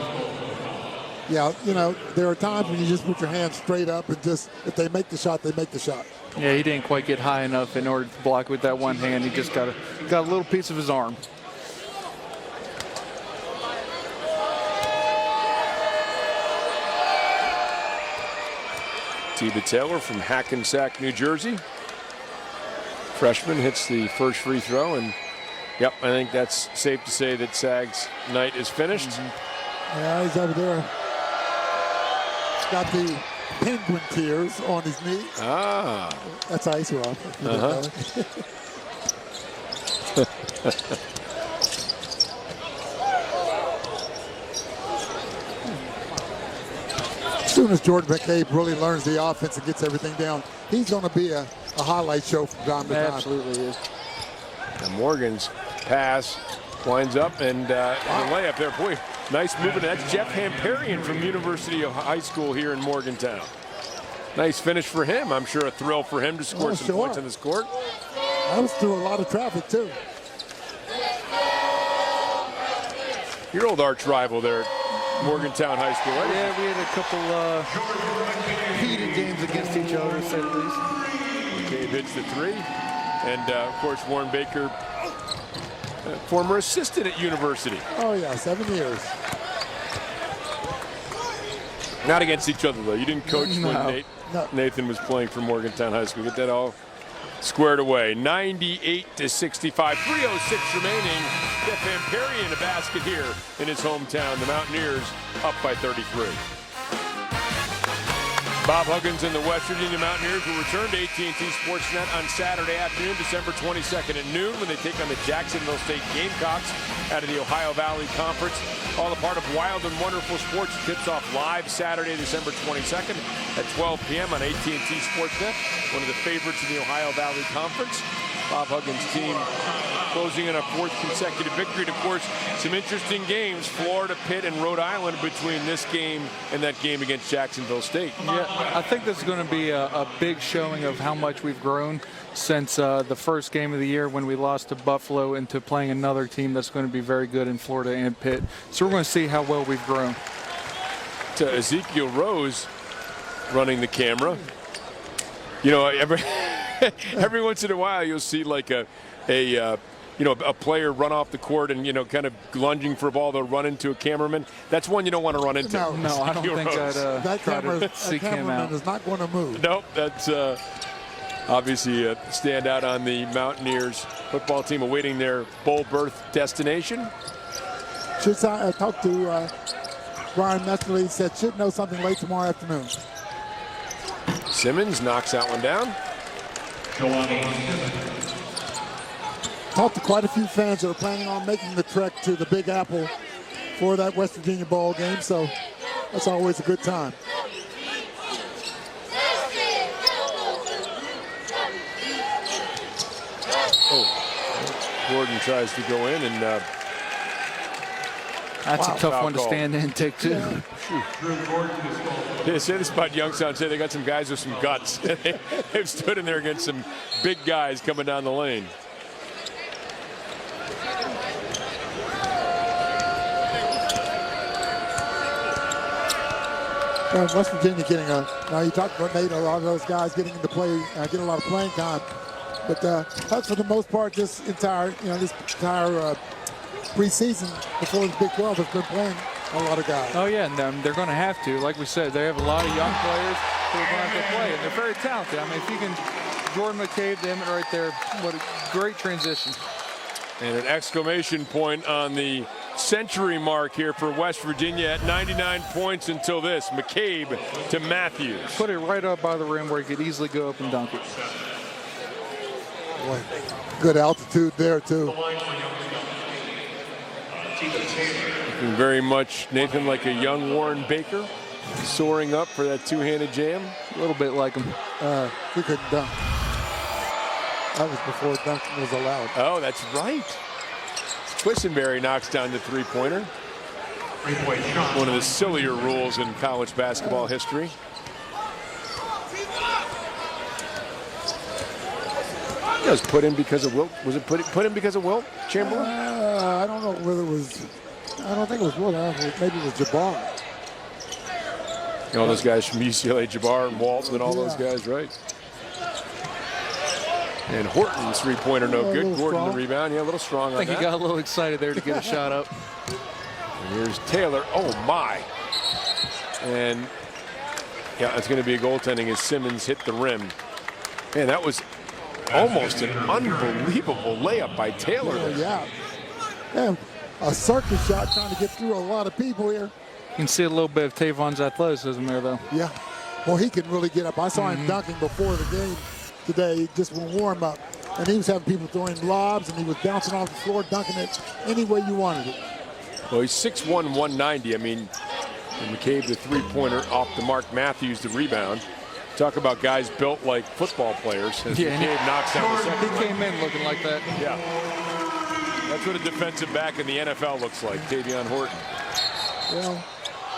Yeah, you know, there are times when you just put your hands straight up and just, if they make the shot, they make the shot. Yeah, he didn't quite get high enough in order to block with that one hand. He just got a little piece of his arm. Tiba Taylor from Hackensack, New Jersey. Freshman hits the first free throw, and yep, I think that's safe to say that Sag's night is finished. Yeah, he's over there. Got the penguin tears on his knee. Ah. That's ice rock. As soon as Jordan McCabe really learns the offense and gets everything down, he's going to be a highlight show from time to time. Absolutely is. And Morgan's pass winds up, and the layup there. Boy, nice movement. That's Jeff Hamparian from University of High School here in Morgantown. Nice finish for him. I'm sure a thrill for him to score some points on this court. That was through a lot of traffic, too. Your old arch rival there at Morgantown High School, right? Yeah, we had a couple heated games against each other, to say the least. McCabe hits the three. And, of course, Warren Baker, former assistant at University. Oh, yeah, 7 years. Not against each other, though. You didn't coach when No. Nathan was playing for Morgantown High School. Get that all squared away. 98-65. 3:06 remaining. Jeff Hamparian a basket here in his hometown. The Mountaineers up by 33. Bob Huggins and the West Virginia Mountaineers will return to AT&T Sportsnet on Saturday afternoon, December 22nd at noon, when they take on the Jacksonville State Gamecocks out of the Ohio Valley Conference. All a part of Wild and Wonderful Sports. Tips off live Saturday, December 22nd at 12 p.m. on AT&T Sportsnet. One of the favorites in the Ohio Valley Conference. Bob Huggins' team closing in a fourth consecutive victory. And of course, some interesting games, Florida, Pitt, and Rhode Island between this game and that game against Jacksonville State. Yeah, I think this is going to be a big showing of how much we've grown since the first game of the year when we lost to Buffalo, into playing another team that's going to be very good in Florida and Pitt. So we're going to see how well we've grown. To Ezekiel Rose running the camera. You know, every once in a while you'll see like a player run off the court and, kind of lunging for a ball, they'll run into a cameraman. That's one you don't want to run into. No, I don't think I'd that cameraman is not going to move. Nope, that's obviously a standout on the Mountaineers football team awaiting their bowl berth destination. I talked to Brian Messerly. He said should know something late tomorrow afternoon. Simmons knocks that one down. Talked to quite a few fans that are planning on making the trek to the Big Apple for that West Virginia ball game, so that's always a good time. Gordon tries to go in, and that's a tough one to stand in and take two. They say this about Youngstown. Say they got some guys with some guts. They've stood in there against some big guys coming down the lane. West Virginia getting now you talked about Nate, a lot of those guys getting into play, getting a lot of playing time. But that's for the most part this entire preseason before the Big 12 has been playing a lot of guys. Oh yeah, and they're going to have to. Like we said, they have a lot of young players who are going to have to play, and they're very talented. I mean, if you can, Jordan McCabe, them right there, what a great transition. And an exclamation point on the century mark here for West Virginia at 99 points until this. McCabe to Matthews. Put it right up by the rim where he could easily go up and dunk it. Boy, good altitude there, too. Looking very much, Nathan, like a young Warren Baker, soaring up for that two-handed jam. A little bit like him. He couldn't dunk. That was before dunking was allowed. Oh, that's right. Quisenberry knocks down the three-pointer. One of the sillier rules in college basketball history. It was put in because of Wilt. Was it put in because of Wilt Chamberlain? I don't know whether it was. I don't think it was Wilt. Maybe it was Jabbar. All those guys from UCLA, Jabbar and Walton and all those guys, right? And Horton's three-pointer no good. Gordon the rebound. Yeah, a little strong on that. I think he got a little excited there to get a shot up. And here's Taylor. Oh, my. And, yeah, it's going to be a goaltending as Simmons hit the rim. Man, that was almost an unbelievable layup by Taylor. Yeah. A circus shot trying to get through a lot of people here. You can see a little bit of Tavon's athleticism there, though. Yeah. Well, he can really get up. I saw him dunking before the game today, just when warm up. And he was having people throwing lobs, and he was bouncing off the floor, dunking it any way you wanted it. Well, he's 6'1", 190. I mean, McCabe, the three-pointer off the mark. Matthews, the rebound. Talk about guys built like football players. As McCabe knocks down the second. He came in looking like that. Yeah. That's what a defensive back in the NFL looks like, Tavion Horton. Well,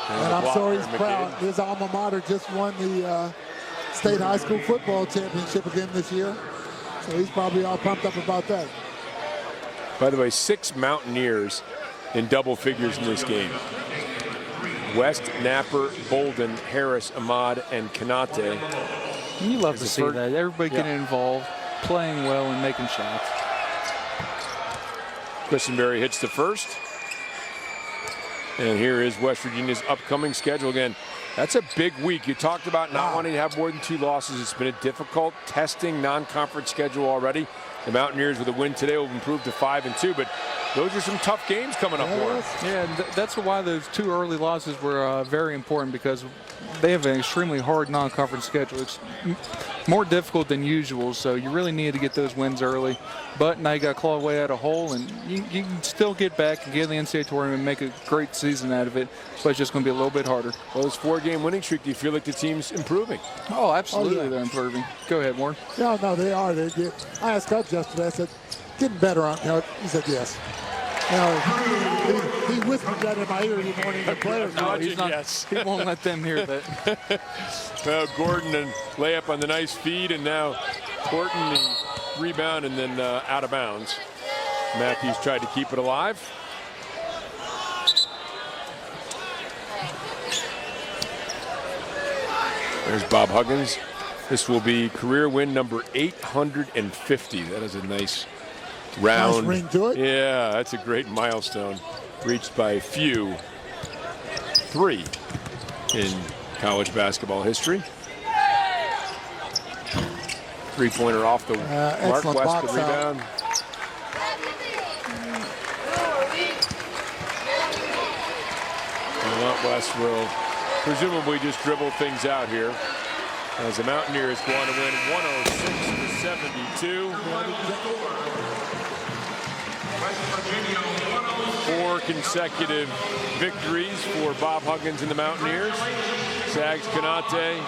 and I'm sorry he's proud. His alma mater just won the state high school football championship again this year. So he's probably all pumped up about that. By the way, 6 Mountaineers in double figures in this game. West, Napper, Bolden, Harris, Ahmad, and Kanate. You love to see that. Everybody getting involved, playing well, and making shots. Quisenberry hits the first. And here is West Virginia's upcoming schedule again. That's a big week. You talked about not wanting to have more than 2 losses. It's been a difficult testing non-conference schedule already. The Mountaineers with a win today will improve to 5-2, but those are some tough games coming up for us. Yeah, that's why those 2 early losses were very important, because they have an extremely hard non-conference schedule. It's more difficult than usual, so you really need to get those wins early. But now you got to claw away at a hole, and you can still get back and get in the NCAA tournament and make a great season out of it, but it's just going to be a little bit harder. Well, this 4-game winning streak, do you feel like the team's improving? Oh, absolutely, they're improving. Go ahead, Warren. No, they are. I asked Coach yesterday, I said, getting better on it. He said yes. He whispered that in my ear in the morning. The players He won't let them hear that. Well, Gordon and layup on the nice feed, and now Horton the rebound and then out of bounds. Matthews tried to keep it alive. There's Bob Huggins. This will be career win number 850. That is a nice round. Nice ring to it. Yeah, that's a great milestone reached by few. 3 in college basketball history. Three-pointer off the mark. West the rebound. And West will presumably just dribble things out here, as the Mountaineers go on to win 106-72. 4 consecutive victories for Bob Huggins and the Mountaineers. Zags Kanate,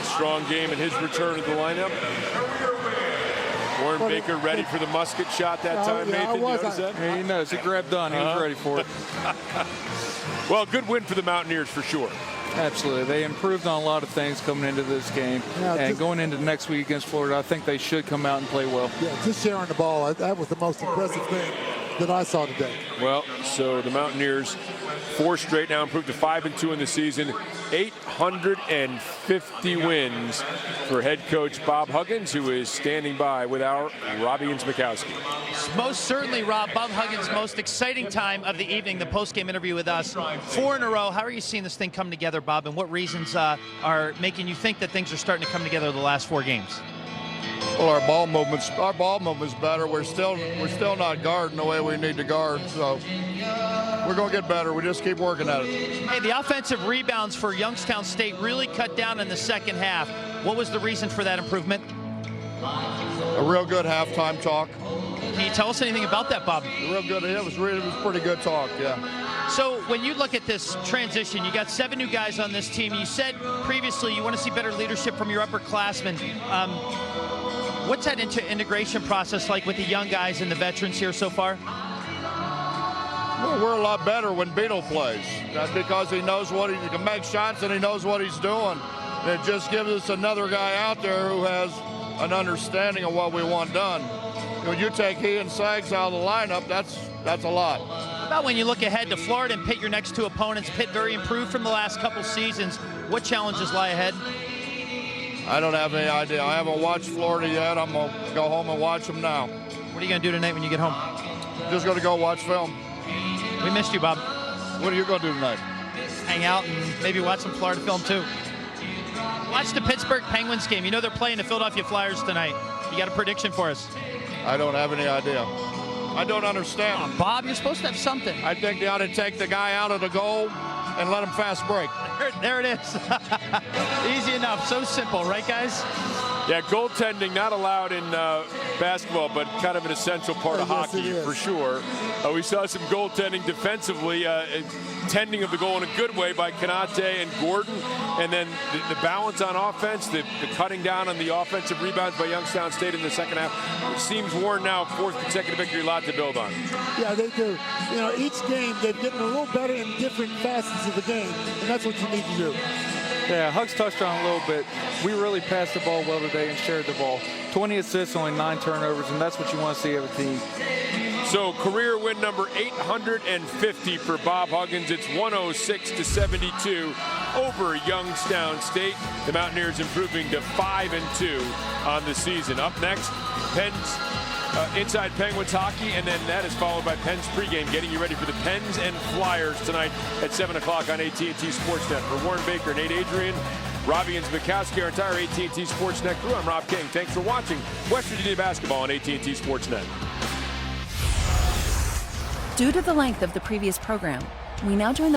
strong game in his return to the lineup. Warren Baker ready for the musket shot that time, Nathan. You notice that? Yeah, he knows. He grabbed on. He was ready for it. Well, good win for the Mountaineers for sure. Absolutely. They improved on a lot of things coming into this game. And going into next week against Florida, I think they should come out and play well. Yeah, just sharing the ball. That was the most impressive thing that I saw today. Well, so the Mountaineers 4 straight now, improved to 5-2 in the season. 850 wins for head coach Bob Huggins, who is standing by with our Robbie Makowski. Most certainly, Rob, Bob Huggins' most exciting time of the evening, the post-game interview with us. 4 in a row. How are you seeing this thing come together, Bob, and what reasons are making you think that things are starting to come together the last 4 games? Well, our ball movement's better. We're still not guarding the way we need to guard, so we're going to get better. We just keep working at it. Hey, the offensive rebounds for Youngstown State really cut down in the second half. What was the reason for that improvement? A real good halftime talk. Can you tell us anything about that, Bob? Real good. It was pretty good talk, yeah. So when you look at this transition, you got 7 new guys on this team. You said previously you want to see better leadership from your upperclassmen. What's that integration process like with the young guys and the veterans here so far? Well, we're a lot better when Beetle plays. That's because he knows what he can make shots and he knows what he's doing. And it just gives us another guy out there who has an understanding of what we want done. When you take he and Sags out of the lineup, that's a lot. About when you look ahead to Florida and Pitt, your next two opponents, Pitt very improved from the last couple seasons. What challenges lie ahead? I don't have any idea. I haven't watched Florida yet. I'm going to go home and watch them now. What are you going to do tonight when you get home? Just going to go watch film. We missed you, Bob. What are you going to do tonight? Hang out and maybe watch some Florida film, too. Watch the Pittsburgh Penguins game. You know they're playing the Philadelphia Flyers tonight. You got a prediction for us? I don't have any idea. I don't understand. Oh, Bob, you're supposed to have something. I think they ought to take the guy out of the goal and let him fast break. There it is. Easy enough. So simple, right, guys? Yeah, goaltending not allowed in basketball, but kind of an essential part of hockey for sure. We saw some goaltending defensively, tending of the goal in a good way by Kanate and Gordon, and then the balance on offense, the cutting down on the offensive rebounds by Youngstown State in the second half. It seems worn now, fourth consecutive victory, a lot to build on. Yeah, they do. You know, each game they've gotten a little better in different facets of the game, and that's what you need to do. Yeah, Hugs touched on it a little bit. We really passed the ball well today and shared the ball. 20 assists, only 9 turnovers, and that's what you want to see of a team. So career win number 850 for Bob Huggins. It's 106-72 over Youngstown State. The Mountaineers improving to 5-2 on the season. Up next, Penn's Inside Penguins hockey, and then that is followed by Penn's pregame, getting you ready for the Pens and Flyers tonight at 7 o'clock on AT&T Sportsnet. For Warren Baker, Nate Adrian, Robbie and Zbikowski, our entire AT&T Sportsnet crew, I'm Rob King. Thanks for watching West Virginia basketball on AT&T Sportsnet. Due to the length of the previous program, we now join the